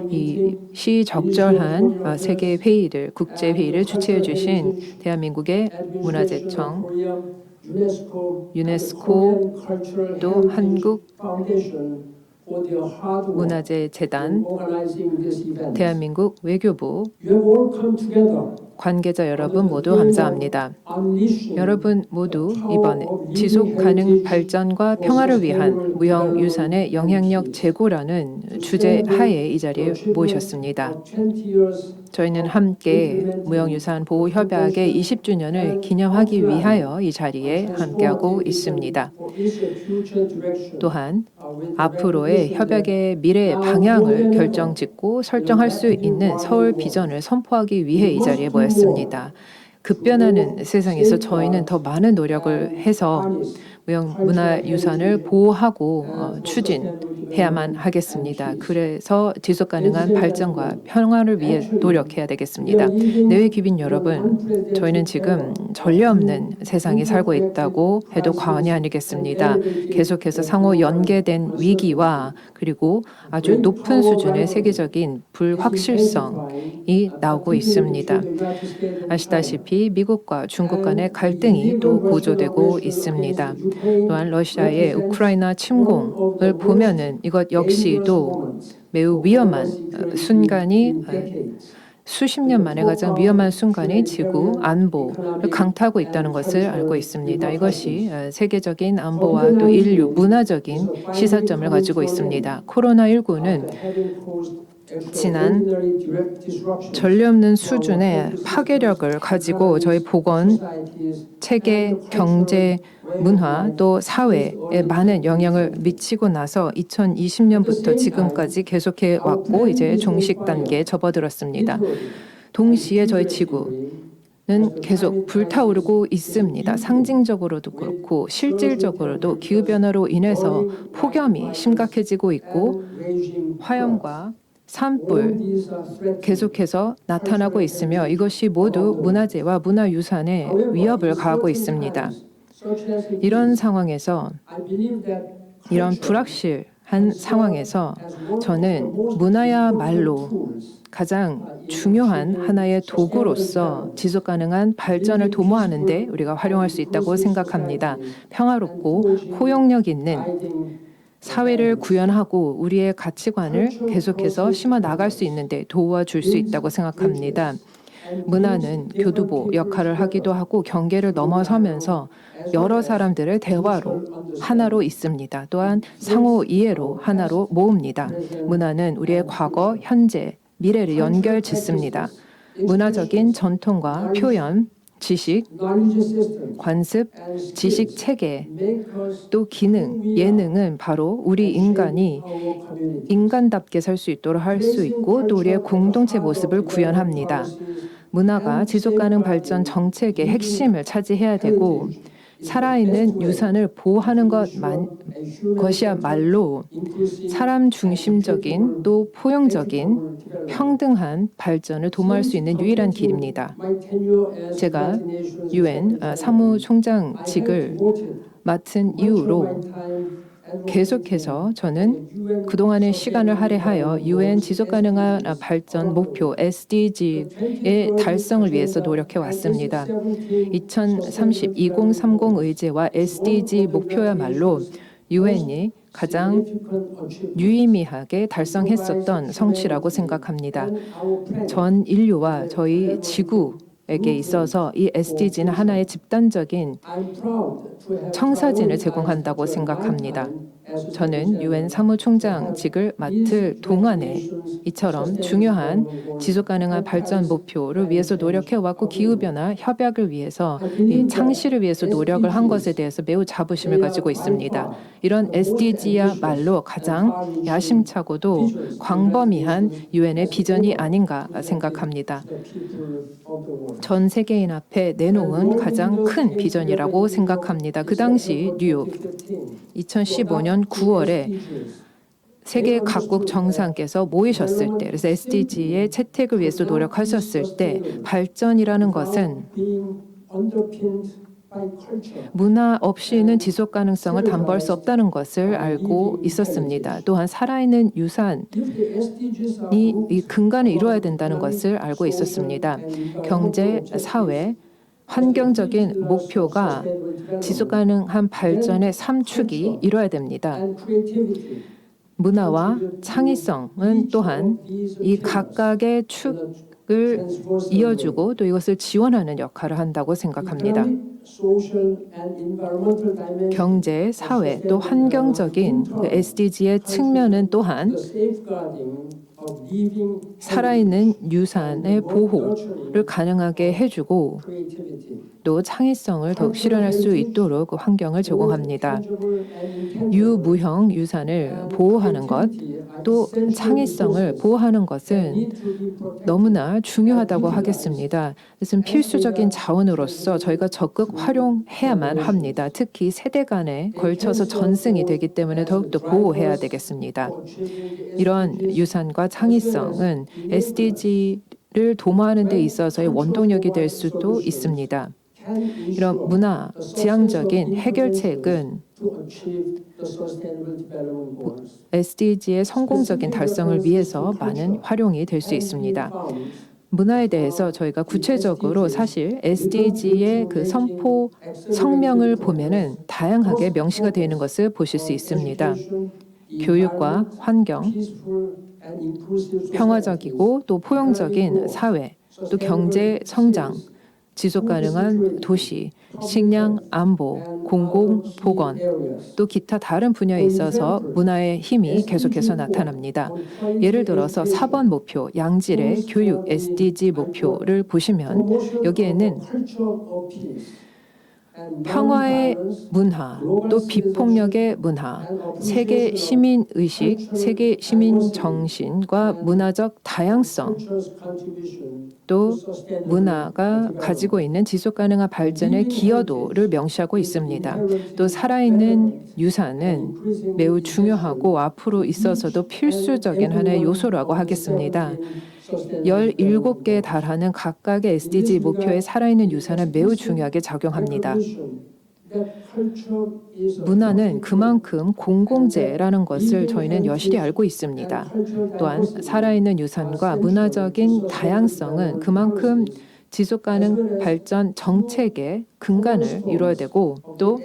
Speaker 5: 이 시적절한 세계 회의를, 국제 회의를 주최해 주신 대한민국의 문화재청, 유네스코, 또 한국 문화재재단, 대한민국 외교부 관계자 여러분 모두 감사합니다. 여러분 모두 이번에 지속 가능 발전과 평화를 위한 무형유산의 영향력 제고라는 주제 하에 이 자리에 모셨습니다. 저희는 함께 무형유산 보호 협약의 20주년을 기념하기 위하여 이 자리에 함께하고 있습니다. 또한 앞으로의 협약의 미래 방향을 결정짓고 설정할 수 있는 서울 비전을 선포하기 위해 이 자리에 모였습니다. 급변하는 세상에서 저희는 더 많은 노력을 해서 문화유산을 보호하고 추진해야만 하겠습니다. 그래서 지속가능한 발전과 평화를 위해 노력해야 되겠습니다. 내외 귀빈 여러분, 저희는 지금 전례 없는 세상에 살고 있다고 해도 과언이 아니겠습니다. 계속해서 상호 연계된 위기와 그리고 아주 높은 수준의 세계적인 불확실성이 나오고 있습니다. 아시다시피 미국과 중국 간의 갈등이 또 고조되고 있습니다. 또한 러시아의 우크라이나 침공을 보면은 이것 역시도 매우 위험한 순간이 수십 년 만에 가장 위험한 순간이 지구 안보를 강타하고 있다는 것을 알고 있습니다. 이것이 세계적인 안보와 또 인류 문화적인 시사점을 가지고 있습니다. 코로나19는 지난 전례 없는 수준의 파괴력을 가지고 저희 보건, 체계, 경제, 문화 또 사회에 많은 영향을 미치고 나서 2020년부터 지금까지 계속해 왔고 이제 종식 단계에 접어들었습니다. 동시에 저희 지구는 계속 불타오르고 있습니다. 상징적으로도 그렇고 실질적으로도 기후변화로 인해서 폭염이 심각해지고 있고 화염과 산불 계속해서 나타나고 있으며 이것이 모두 문화재와 문화유산에 위협을 가하고 있습니다. 이런 상황에서 이런 불확실한 상황에서 저는 문화야말로 가장 중요한 하나의 도구로서 지속가능한 발전을 도모하는 데 우리가 활용할 수 있다고 생각합니다. 평화롭고 포용력 있는 사회를 구현하고 우리의 가치관을 계속해서 심어 나갈 수 있는데 도와줄 수 있다고 생각합니다. 문화는 교두보 역할을 하기도 하고 경계를 넘어서면서 여러 사람들을 대화로 하나로 있습니다. 또한 상호 이해로 하나로 모읍니다. 문화는 우리의 과거, 현재, 미래를 연결짓습니다. 문화적인 전통과 표현, 지식, 관습, 지식 체계, 또 기능, 예능은 바로 우리 인간이 인간답게 살 수 있도록 할 수 있고 또 우리의 공동체 모습을 구현합니다. 문화가 지속가능 발전 정책의 핵심을 차지해야 되고 살아있는 유산을 보호하는 것이야말로 사람 중심적인 또 포용적인 평등한 발전을 도모할 수 있는 유일한 길입니다. 제가 UN 사무총장직을 맡은 이후로 계속해서 저는 그동안의 시간을 할애하여 UN 지속가능한 발전 목표 SDG의 달성을 위해서 노력해 왔습니다. 2030 의제와 SDG 목표야말로 UN이 가장 유의미하게 달성했었던 성취라고 생각합니다. 전 인류와 저희 지구에게 있어서 이 SDG는 하나의 집단적인 청사진을 제공한다고 생각합니다. 저는 유엔 사무총장직을 맡을 동안에 이처럼 중요한 지속 가능한 발전 목표를 위해서 노력해 왔고 기후변화 협약을 위해서 이 창시를 위해서 노력을 한 것에 대해서 매우 자부심을 가지고 있습니다. 이런 SDG야말로 가장 야심차고도 광범위한 유엔의 비전이 아닌가 생각합니다. 전 세계인 앞에 내놓은 가장 큰 비전이라고 생각합니다. 그 당시 뉴욕 2015년 9월에 세계 각국 정상께서 모이셨을 때, 그래서 SDG의 채택을 위해서 노력하셨을 때 발전이라는 것은 문화 없이는 지속 가능성을 담보할 수 없다는 것을 알고 있었습니다. 또한 살아있는 유산이 이 근간을 이루어야 된다는 것을 알고 있었습니다. 경제, 사회, 환경적인 목표가 지속 가능한 발전의 3축이 이루어야 됩니다. 문화와 창의성은 또한 이 각각의 축을 이어주고 또 이것을 지원하는 역할을 한다고 생각합니다. 경제, 사회, 또 환경적인 그 SDG의 측면은 또한 살아있는 유산의 보호를 가능하게 해주고 또 창의성을 더욱 실현할 수 있도록 그 환경을 제공합니다. 유무형 유산을 보호하는 것, 또 창의성을 보호하는 것은 너무나 중요하다고 하겠습니다. 그것은 필수적인 자원으로서 저희가 적극 활용해야만 합니다. 특히 세대 간에 걸쳐서 전승이 되기 때문에 더욱더 보호해야 되겠습니다. 이런 유산과 창의성은 SDG를 도모하는 데 있어서의 원동력이 될 수도 있습니다. 이런 문화 지향적인 해결책은 SDG의 성공적인 달성을 위해서 많은 활용이 될 수 있습니다. 문화에 대해서 저희가 구체적으로 사실 SDG의 그 선포 성명을 보면은 다양하게 명시가 되어 있는 것을 보실 수 있습니다. 교육과 환경, 평화적이고 또 포용적인 사회, 또 경제 성장, 지속 가능한 도시, 식량 안보, 공공 보건, 또 기타 다른 분야에 있어서 문화의 힘이 계속해서 나타납니다. 예를 들어서 4번 목표, 양질의 교육 SDG 목표를 보시면 여기에는 평화의 문화, 또 비폭력의 문화, 세계 시민 의식, 세계 시민 정신과 문화적 다양성, 또 문화가 가지고 있는 지속 가능한 발전의 기여도를 명시하고 있습니다. 또 살아있는 유산은 매우 중요하고 앞으로 있어서도 필수적인 하나의 요소라고 하겠습니다. 17개에 달하는 각각의 SDG 목표의 살아있는 유산은 매우 중요하게 작용합니다. 문화는 그만큼 공공재라는 것을 저희는 여실히 알고 있습니다. 또한 살아있는 유산과 문화적인 다양성은 그만큼 지속가능 발전 정책의 근간을 이루어야 되고 또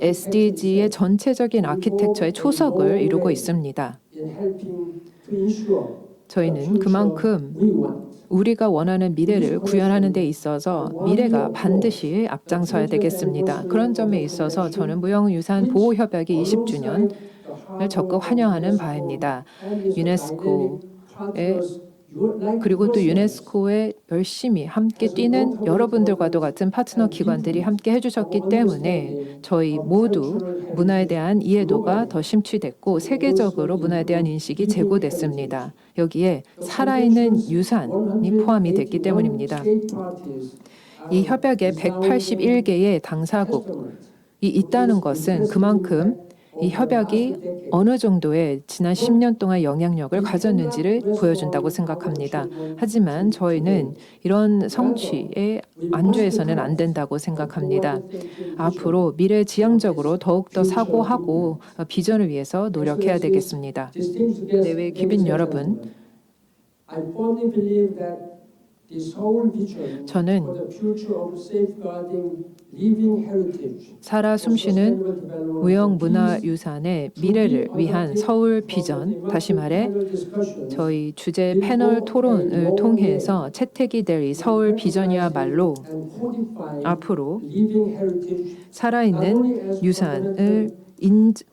Speaker 5: SDG의 전체적인 아키텍처의 초석을 이루고 있습니다. 저희는 그만큼 우리가 원하는 미래를 구현하는 데 있어서 미래가 반드시 앞장서야 되겠습니다. 그런 점에 있어서 저는 무형유산 보호협약이 20주년을 적극 환영하는 바입니다. 유네스코의 그리고 또 유네스코에 열심히 함께 뛰는 여러분들과도 같은 파트너 기관들이 함께 해주셨기 때문에 저희 모두 문화에 대한 이해도가 더 심취됐고 세계적으로 문화에 대한 인식이 제고됐습니다. 여기에 살아있는 유산이 포함이 됐기 때문입니다. 이 협약에 181개의 당사국이 있다는 것은 그만큼 이 협약이 어느 정도의 지난 10년 동안 영향력을 가졌는지를 보여준다고 생각합니다. 하지만 저희는 이런 성취에 안주해서는 안 된다고 생각합니다. 앞으로 미래지향적으로 더욱더 사고하고 비전을 위해서 노력해야 되겠습니다. 내외 귀빈 여러분, 저는 살아 숨쉬는 무형문화유산의 미래를 위한 서울 비전, 다시 말해 저희 주제 패널 토론을 통해서 채택이 될 이 서울 비전이야말로 앞으로 살아있는 유산을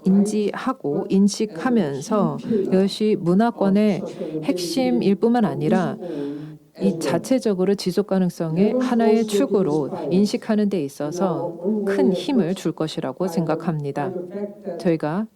Speaker 5: 인지하고 인식하면서 이것이 문화권의 핵심일 뿐만 아니라 이 자체적으로 지속 가능성의 하나의 축으로 인식하는 데 있어서 큰 힘을 줄 것이라고 생각합니다. 저희가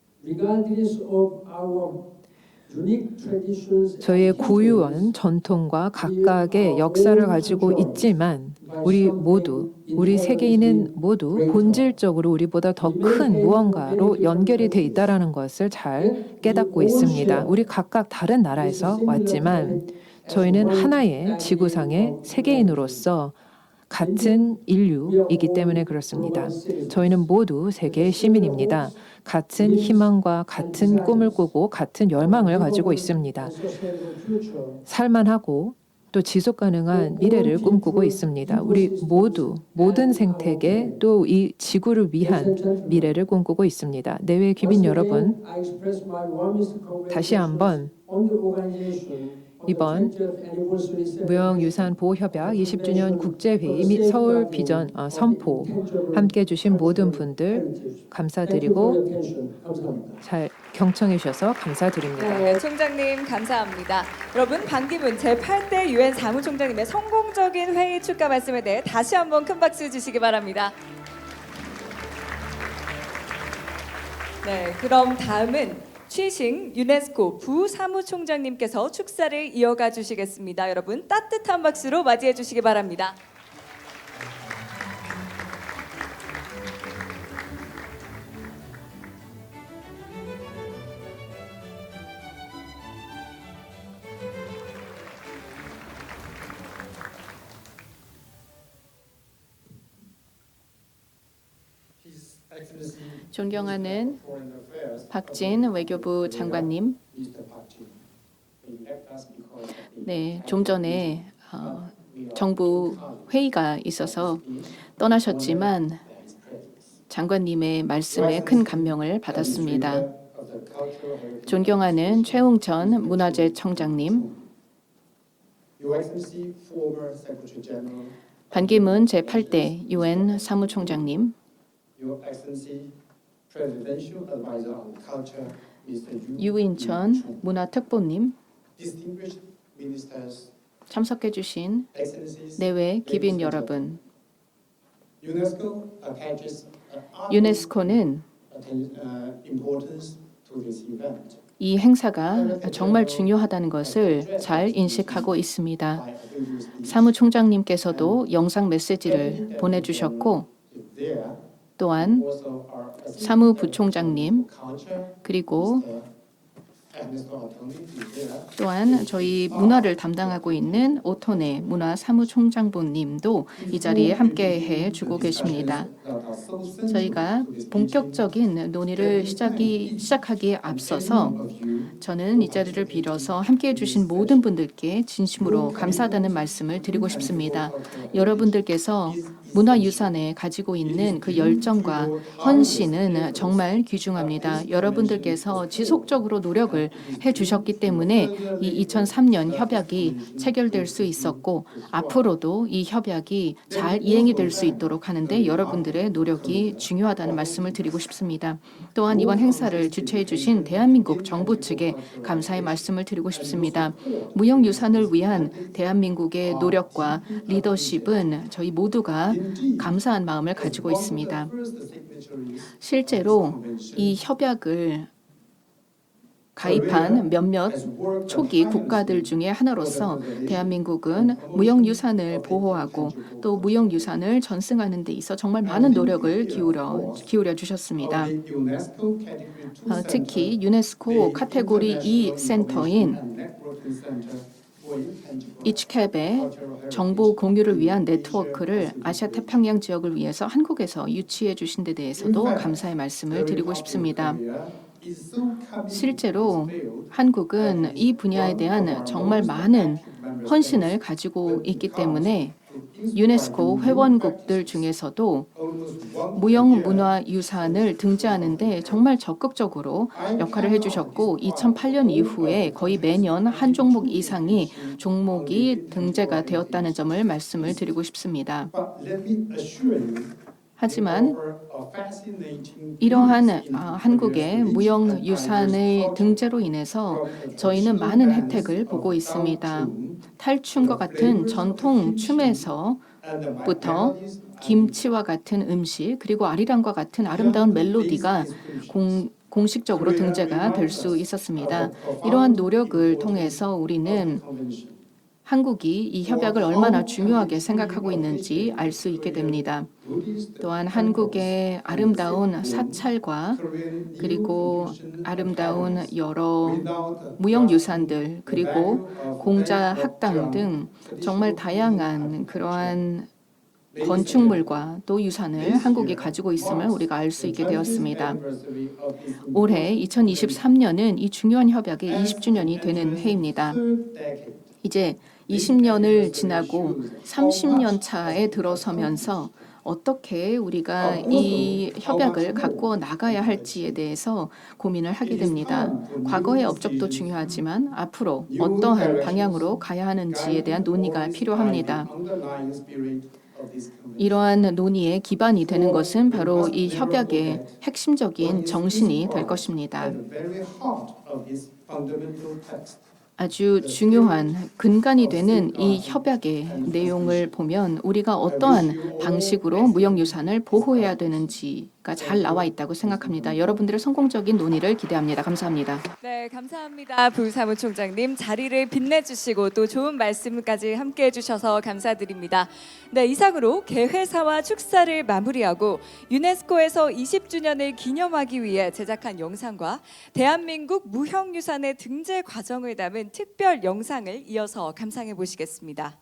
Speaker 5: 저희의 고유한 전통과 각각의 역사를 가지고 있지만 우리 세계인은 모두 본질적으로 우리보다 더 큰 무언가로 연결이 돼 있다는 것을 잘 깨닫고 있습니다. 우리 각각 다른 나라에서 왔지만 저희는 하나의 지구상의 세계인으로서 같은 인류이기 때문에 그렇습니다. 저희는 모두 세계의 시민입니다. 같은 희망과 같은 꿈을 꾸고 같은 열망을 가지고 있습니다. 살만하고 또 지속 가능한 미래를 꿈꾸고 있습니다. 우리 모두 모든 생태계 또 이 지구를 위한 미래를 꿈꾸고 있습니다. 내외 귀빈 여러분, 다시 한번 이번 무형유산보호협약 20주년 국제회의 및 서울 비전 선포 함께해 주신 모든 분들 감사드리고 잘 경청해 주셔서 감사드립니다.
Speaker 1: 네, 총장님 감사합니다. 여러분 반기문 제8대 유엔 사무총장님의 성공적인 회의 축하 말씀에 대해 다시 한번 큰 박수 주시기 바랍니다. 네, 그럼 다음은 취싱 유네스코 부사무총장님께서 축사를 이어가 주시겠습니다. 여러분 따뜻한 박수로 맞이해 주시기 바랍니다.
Speaker 3: 존경하는 박진 외교부 장관님, 네, 좀 전에 정부 회의가 있어서 떠나셨지만 장관님의 말씀에 큰 감명을 받았습니다. 존경하는 최웅천 문화재청장님, 반기문 제8대 유엔 사무총장님, 유인천 문화특보님, 참석해주신 내외 귀빈 여러분, 유네스코는 이 행사가 정말 중요하다는 것을 잘 인식하고 있습니다. 사무총장님께서도 영상 메시지를 보내주셨고 또한 사무부총장님 그리고 또한 저희 문화를 담당하고 있는 오토네 문화사무총장부님도 이 자리에 함께해 주고 계십니다. 저희가 본격적인 논의를 시작하기에 앞서서 저는 이 자리를 빌어서 함께해 주신 모든 분들께 진심으로 감사하다는 말씀을 드리고 싶습니다. 여러분들께서 문화유산에 가지고 있는 그 열정과 헌신은 정말 귀중합니다. 여러분들께서 지속적으로 노력을 해주셨기 때문에 이 2003년 협약이 체결될 수 있었고 앞으로도 이 협약이 잘 이행이 될 수 있도록 하는데 여러분들의 노력이 중요하다는 말씀을 드리고 싶습니다. 또한 이번 행사를 주최해 주신 대한민국 정부 측에 감사의 말씀을 드리고 싶습니다. 무형유산을 위한 대한민국의 노력과 리더십은 저희 모두가 감사한 마음을 가지고 있습니다. 실제로 이 협약을 가입한 몇몇 초기 국가들 중에 하나로서 대한민국은 무형유산을 보호하고 또 무형유산을 전승하는 데 있어 정말 많은 노력을 기울여 주셨습니다. 특히 유네스코 카테고리 2 센터인 이츠캡의 정보 공유를 위한 네트워크를 아시아 태평양 지역을 위해서 한국에서 유치해 주신 데 대해서도 감사의 말씀을 드리고 싶습니다. 실제로 한국은 이 분야에 대한 정말 많은 헌신을 가지고 있기 때문에 유네스코 회원국들 중에서도 무형문화유산을 등재하는데 정말 적극적으로 역할을 해주셨고 2008년 이후에 거의 매년 한 종목 이상이 종목이 등재가 되었다는 점을 말씀을 드리고 싶습니다. 하지만 이러한 한국의 무형유산의 등재로 인해서 저희는 많은 혜택을 보고 있습니다. 탈춤과 같은 전통 춤에서부터 김치와 같은 음식 그리고 아리랑과 같은 아름다운 멜로디가 공식적으로 등재가 될 수 있었습니다. 이러한 노력을 통해서 우리는 한국이 이 협약을 얼마나 중요하게 생각하고 있는지 알 수 있게 됩니다. 또한 한국의 아름다운 사찰과 그리고 아름다운 여러 무형유산들 그리고 공자학당 등 정말 다양한 그러한 건축물과 또 유산을 한국이 가지고 있음을 우리가 알 수 있게 되었습니다. 올해 2023년은 이 중요한 협약의 20주년이 되는 해입니다. 이제 20년을 지나고 30년 차에 들어서면서 어떻게 우리가 이 협약을 갖고 나가야 할지에 대해서 고민을 하게 됩니다. 과거의 업적도 중요하지만 앞으로 어떠한 방향으로 가야 하는지에 대한 논의가 필요합니다. 이러한 논의의 기반이 되는 것은 바로 이 협약의 핵심적인 정신이 될 것입니다. 아주 중요한 근간이 되는 이 협약의 내용을 보면 우리가 어떠한 방식으로 무형유산을 보호해야 되는지가 잘 나와 있다고 생각합니다. 여러분들의 성공적인 논의를 기대합니다. 감사합니다.
Speaker 1: 네, 감사합니다. 부사무총장님 자리를 빛내주시고 또 좋은 말씀까지 함께해 주셔서 감사드립니다. 네, 이상으로 개회사와 축사를 마무리하고 유네스코에서 20주년을 기념하기 위해 제작한 영상과 대한민국 무형유산의 등재 과정을 담은 특별 영상을 이어서 감상해 보시겠습니다.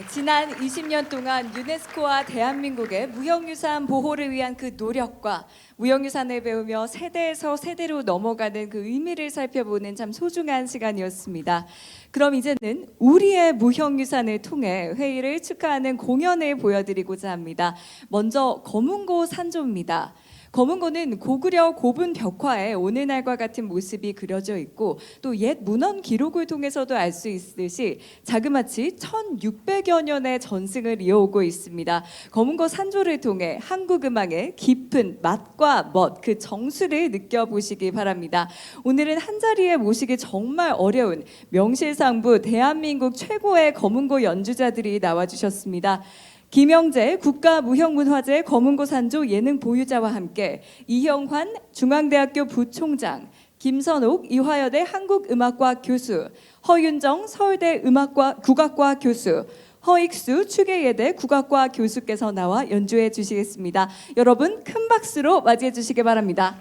Speaker 1: 지난 20년 동안 유네스코와 대한민국의 무형유산 보호를 위한 그 노력과 무형유산을 배우며 세대에서 세대로 넘어가는 그 의미를 살펴보는 참 소중한 시간이었습니다. 그럼 이제는 우리의 무형유산을 통해 회의를 축하하는 공연을 보여드리고자 합니다. 먼저 검은고 산조입니다. 검은고는 고구려 고분 벽화에 오늘날과 같은 모습이 그려져 있고 또 옛 문헌 기록을 통해서도 알 수 있듯이 자그마치 1600여 년의 전승을 이어오고 있습니다. 검은고 산조를 통해 한국 음악의 깊은 맛과 멋, 그 정수를 느껴보시기 바랍니다. 오늘은 한자리에 모시기 정말 어려운 명실상부 대한민국 최고의 검은고 연주자들이 나와주셨습니다. 김영재 국가무형문화재 검은고 산조 예능 보유자와 함께 이형환 중앙대학교 부총장, 김선옥 이화여대 한국음악과 교수, 허윤정 서울대 국악과 교수, 허익수 추계예대 국악과 교수께서 나와 연주해 주시겠습니다. 여러분 큰 박수로 맞이해 주시기 바랍니다.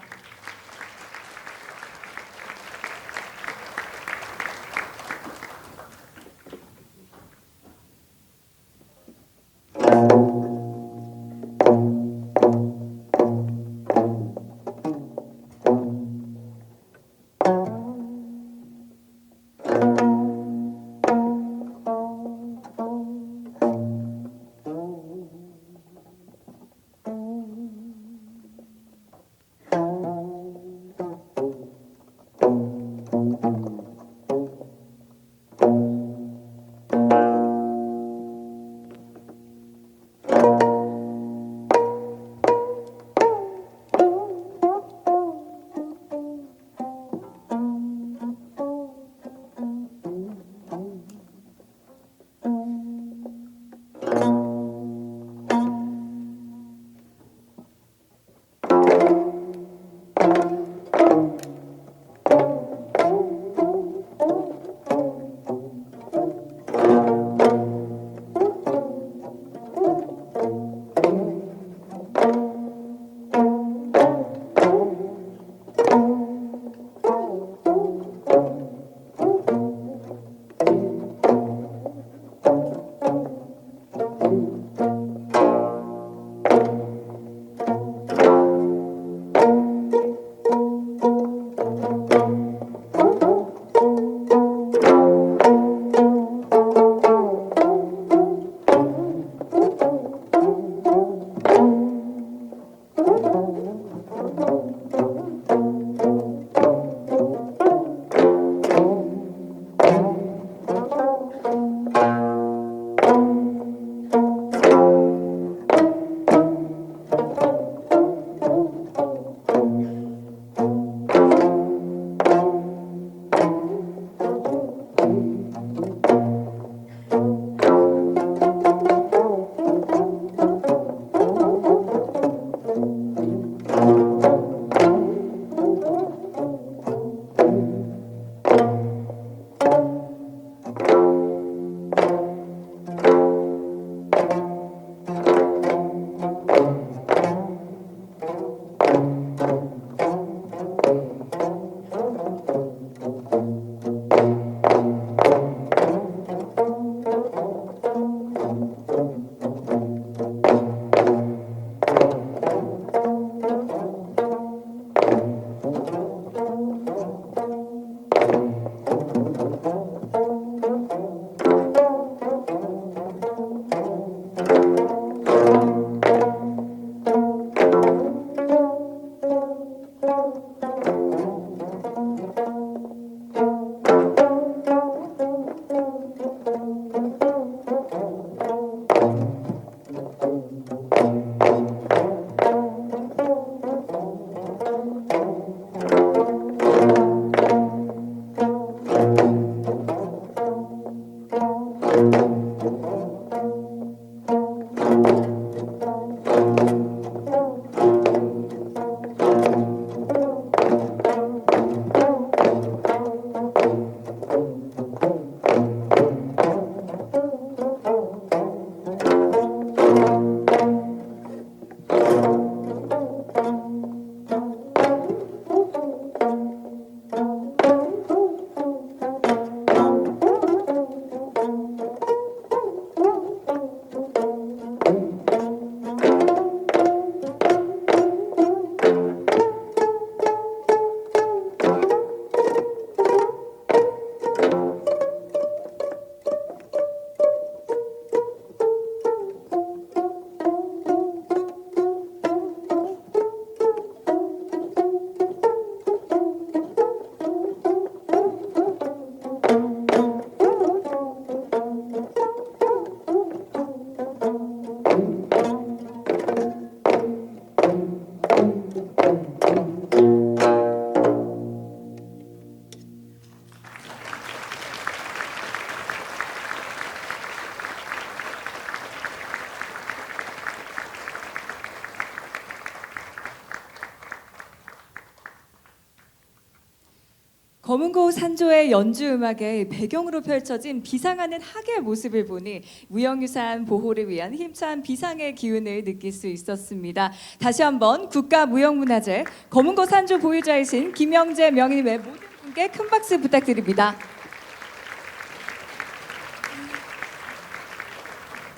Speaker 1: 검은고 산조의 연주 음악의 배경으로 펼쳐진 비상하는 학의 모습을 보니 무형유산 보호를 위한 힘찬 비상의 기운을 느낄 수 있었습니다. 다시 한번 국가무형문화재 검은고 산조 보유자이신 김영재 명인님의 모든 분께 큰 박수 부탁드립니다.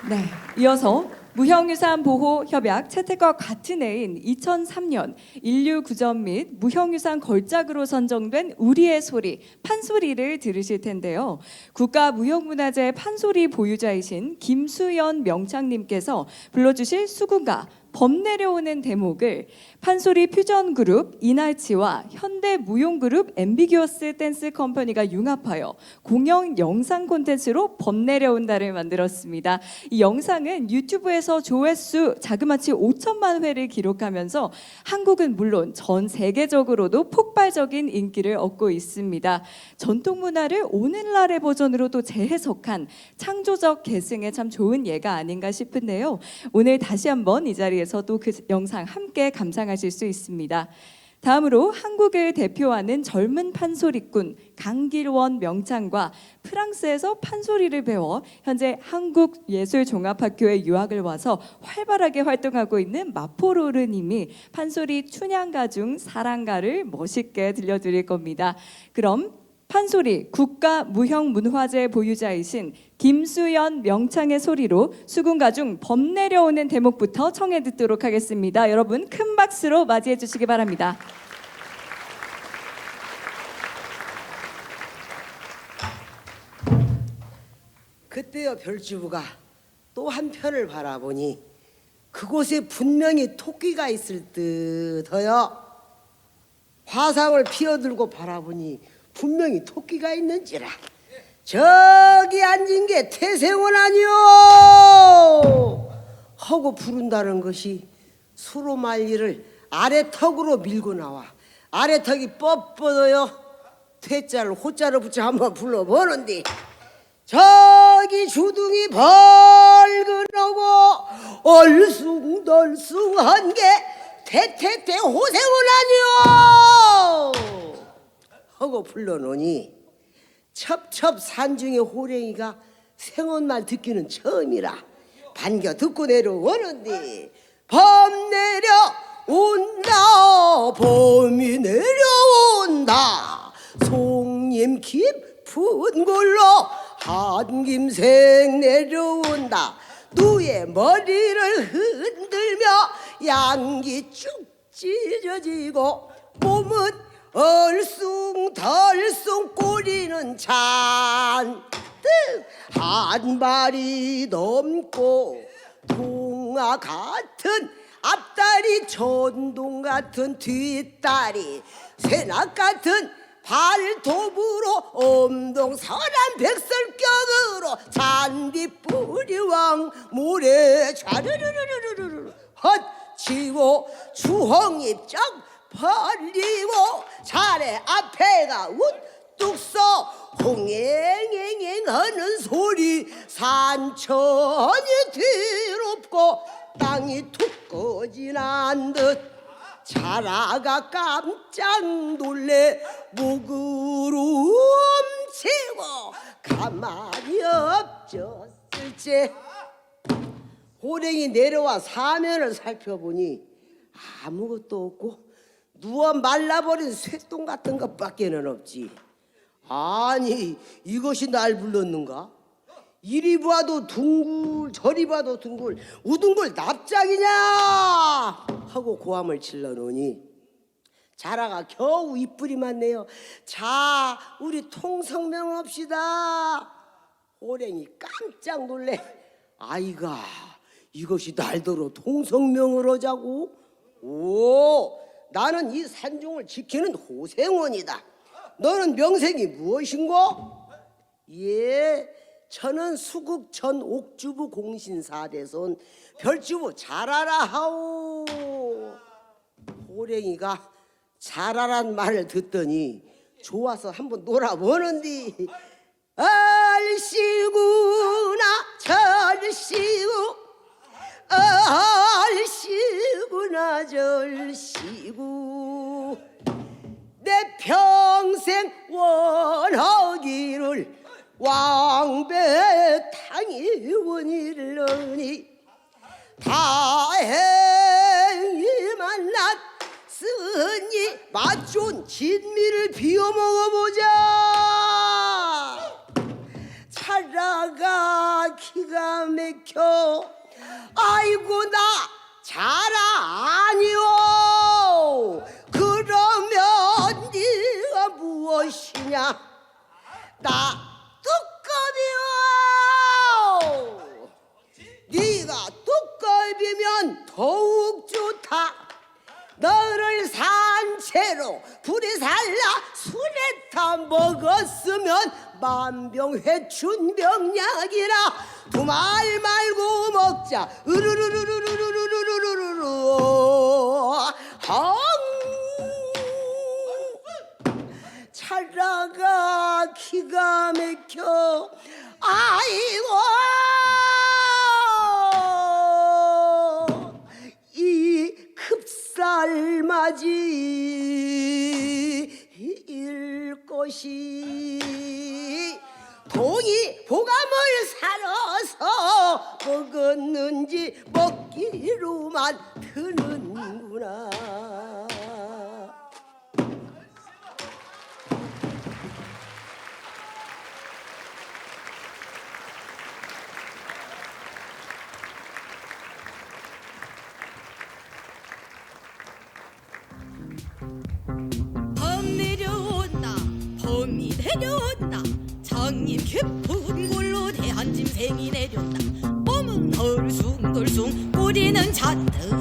Speaker 1: 네, 이어서 무형유산 보호 협약 채택과 같은 해인 2003년 인류 구전 및 무형유산 걸작으로 선정된 우리의 소리 판소리를 들으실 텐데요. 국가무형문화재 판소리 보유자이신 김수연 명창님께서 불러주실 수군가 범 내려오는 대목을 판소리 퓨전 그룹 이날치와 현대 무용 그룹 앰비규어스 댄스 컴퍼니가 융합하여 공영 영상 콘텐츠로 범 내려온다를 만들었습니다. 이 영상은 유튜브에서 조회수 자그마치 5천만 회를 기록하면서 한국은 물론 전 세계적으로도 폭발적인 인기를 얻고 있습니다. 전통 문화를 오늘날의 버전으로도 재해석한 창조적 계승에 참 좋은 예가 아닌가 싶은데요. 오늘 다시 한번 이 자리에서 또 그 영상 함께 감상하실 수 있습니다. 다음으로 한국을 대표하는 젊은 판소리꾼 강길원 명창과 프랑스에서 판소리를 배워 현재 한국예술종합학교에 유학을 와서 활발하게 활동하고 있는 마포로르님이 판소리 춘향가 중 사랑가를 멋있게 들려드릴 겁니다. 그럼 판소리 국가무형문화재 보유자이신 김수연 명창의 소리로 수군가 중 범 내려오는 대목부터 청해 듣도록 하겠습니다. 여러분 큰 박수로 맞이해 주시기 바랍니다.
Speaker 6: 그때여 별주부가 또 한편을 바라보니 그곳에 분명히 토끼가 있을 듯하여 화상을 피어들고 바라보니 분명히 토끼가 있는지라 저기 앉은 게 태생원 아니오 하고 부른다는 것이 수로말리를 아래턱으로 밀고 나와 아래턱이 뻣뻣해요 퇴자를 호자를 붙여 한번 불러보는데 저기 주둥이 벌근하고 얼숭덜숭한 게 태태태 호생원 아니오 하고 불러놓으니 첩첩 산중의 호랭이가 생언말 듣기는 처음이라 반겨 듣고 내려오는데 범 내려온다 범이 내려온다 송림 깊은 골로 한김생 내려온다 누의 머리를 흔들며 양기 쭉 찢어지고 몸은 얼숭덜숭 꼬리는 잔뜩 한 발이 넘고 동화 같은 앞다리 전동 같은 뒷다리 새낙 같은 발톱으로 엄동설한 백설격으로 잔디뿌리왕 모래 좌르르르르르르 헛치고 주홍잎 쩍 벌리고 자네 앞에가 우뚝 서 홍행행행 하는 소리 산천이 뒤롭고 땅이 툭 꺼지난 듯 자라가 깜짝 놀래 목을 움치고 가만히 엎졌을지 호랭이 내려와 사면을 살펴보니 아무것도 없고 누워 말라버린 쇠똥 같은 것밖에는 없지. 아니 이것이 날 불렀는가? 이리 봐도 둥글 저리 봐도 둥글 우둥글 납작이냐 하고 고함을 질러놓으니 자라가 겨우 이뿔이만 내요. 자 우리 통성명합시다. 호랭이 깜짝 놀래. 아이가 이것이 날더러 통성명을 하자고? 오 나는 이 산중을 지키는 호생원이다. 너는 명색이 무엇인고? 예, 저는 수국 전 옥주부 공신사대손 별주부 잘하라 하오. 호랭이가 잘하란 말을 듣더니 좋아서 한번 놀아보는디 얼씨구나 절씨구 얼씨구나 절씨구 내 평생 영생 원하기를 왕배탕이 원이르니 다행히 만났으니 맛 좋은 진미를 비워 먹어보자. 찰나가 기가 막혀. 아이고 나 자라 아니오. 그러면 네가 무엇이냐. 나 뚜껑이오. 네가 뚜껑이면 더욱 좋다. 너를 산채로 불에 살라 술에 타 먹었으면 만병회춘병약이라. 두 말 말고 먹자. 으르르르르르르르르르르 헝. 찰나가 기가 막혀. 아이고 이 급살맞이일 것이 동이 보감을 살아서 먹었는지 먹기로만 드는구나.
Speaker 7: 범 내려온다 범이 내려온다 장님 깊은 골로 대한 짐승이 내려온다. 몸은 덜숭덜숭 꼬리는 잔뜩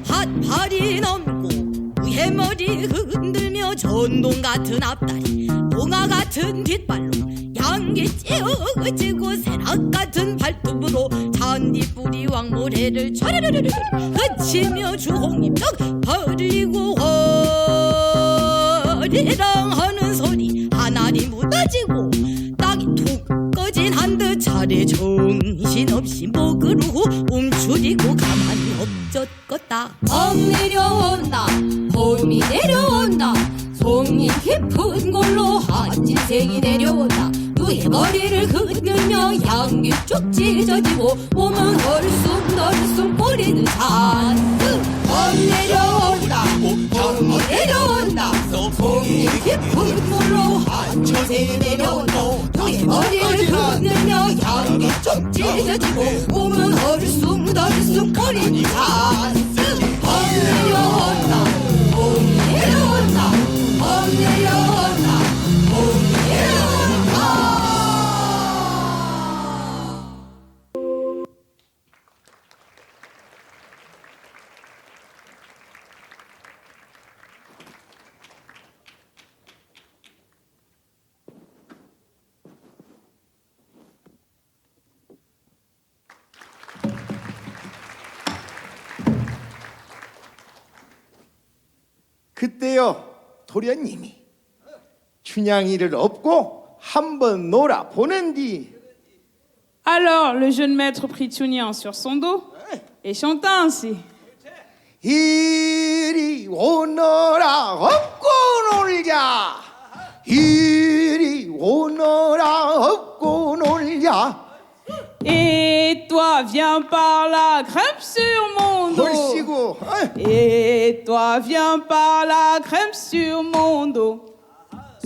Speaker 7: 핫팔이 넘고 해머리 흔들며 전동 같은 앞다리 봉화 같은 뒷발로 양기 찌어지고 새락 같은 발톱으로 잔디뿌리 왕모래를 촤르르르르 그치며 주홍잎떡 벌리고 허리랑 하는 소리 하나리 무너지고 땅이 툭 꺼진 한듯 차례 정신없이 목으로 움츠리고 가만히 엎젖겄다. 범 내려온다 범이 내려온다 송이 깊은 골로 한진생이 내려온다. 누의 머리를 흔들며 양귀 쭉 찢어지고 몸은 헐쑥덜쑥 꼬리는 잔뜩. 범 내려온다 범이 내려온다 송이 깊은 골로 한진생이 내려온다. 누의 머리를 흔들며 양귀 쭉 찢어지고 몸은 헐쑥덜쑥 꼬리는 잔뜩. 범 내려온다 범이 내려온다 범 내려온다 범이 내려온다.
Speaker 8: 그때요 도련님이 춘향이를 업고 한번 놀아 보는 뒤
Speaker 9: Alors le jeune maître prit Chunyan sur son dos et chanta ainsi.
Speaker 8: 이리 오너라 업고 놀자 이리 오너라 업고 놀자.
Speaker 9: Et toi viens par là, grimpe sur mon dos.
Speaker 8: 헐씨구
Speaker 9: Et toi viens par là, grimpe sur mon dos.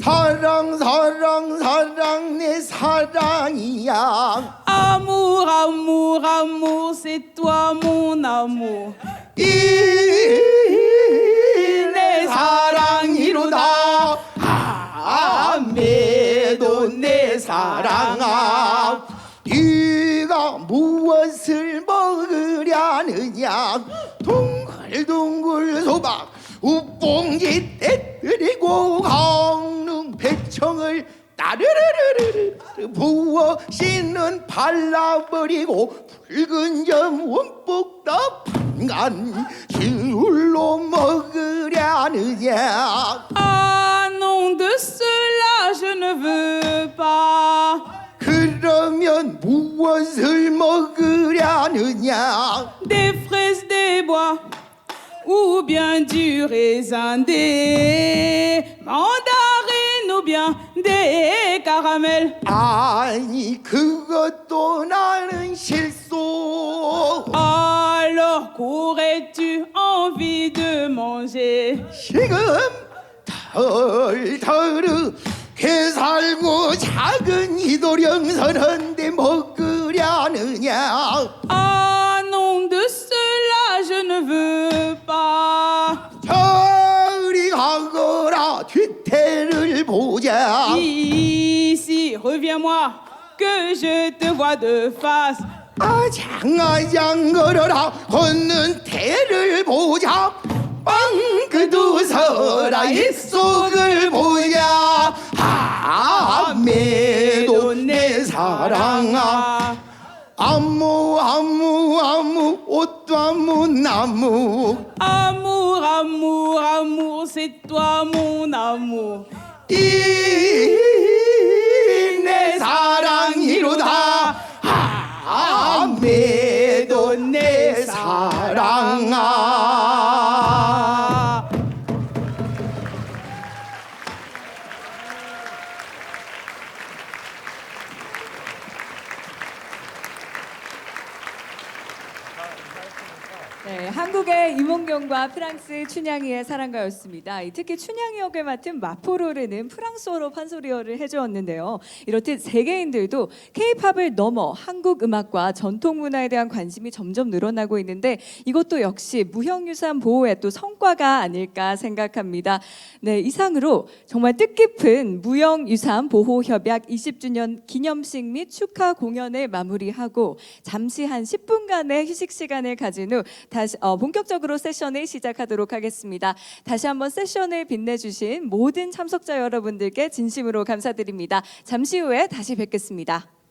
Speaker 8: 사랑 사랑 사랑 내 사랑이야.
Speaker 9: Amour, amour, amour, c'est toi mon amour.
Speaker 8: 이 내 사랑이로다. 아메도 내 사랑아. 네가 무엇을 먹으려느냐. 동글동글 소박 우뽕지 떼뜨리고 강릉 배청을 따르르르르 부어 씻는 발라버리고 붉은 점 원폭 다 판간 술로 먹으려느냐.
Speaker 9: Ah non, de cela je ne veux pas.
Speaker 8: 그러면 무엇을 먹으려느냐.
Speaker 9: Des fraises des bois ou bien du raisin des mandarines ou bien des caramels.
Speaker 8: 아니 그것도 나는 실수.
Speaker 9: Alors qu'aurais-tu envie de manger?
Speaker 8: 지금 덜덜 게살고 작은 이도령선한데 먹으려느냐.
Speaker 9: Ah non, de cela je ne veux pas.
Speaker 8: 저리 가거라 뒤태를 보자.
Speaker 9: Ici, reviens-moi, que je te vois de face.
Speaker 8: 장아장 걸어라 걷는 태를 보자. 빵그두 서라 입속을 보자. 매도 내 사랑아. 아무 아무 아무 옷도 아무 나무.
Speaker 9: Amour, amour, amour, c'est toi mon amour.
Speaker 8: 내 사랑이로다. 매도 내 사랑아.
Speaker 1: 네, 한국의 이몽룡과 프랑스 춘향이의 사랑가였습니다. 특히 춘향이 역을 맡은 마포로르는 프랑스어로 판소리어를 해주었는데요. 이렇듯 세계인들도 K-팝을 넘어 한국 음악과 전통 문화에 대한 관심이 점점 늘어나고 있는데 이것도 역시 무형유산 보호의 또 성과가 아닐까 생각합니다. 네, 이상으로 정말 뜻깊은 무형유산 보호 협약 20주년 기념식 및 축하 공연을 마무리하고 잠시 한 10분간의 휴식 시간을 가진 후 다시 본격적으로 세션을 시작하도록 하겠습니다. 다시 한번 세션을 빛내주신 모든 참석자 여러분들께 진심으로 감사드립니다. 잠시 후에 다시 뵙겠습니다.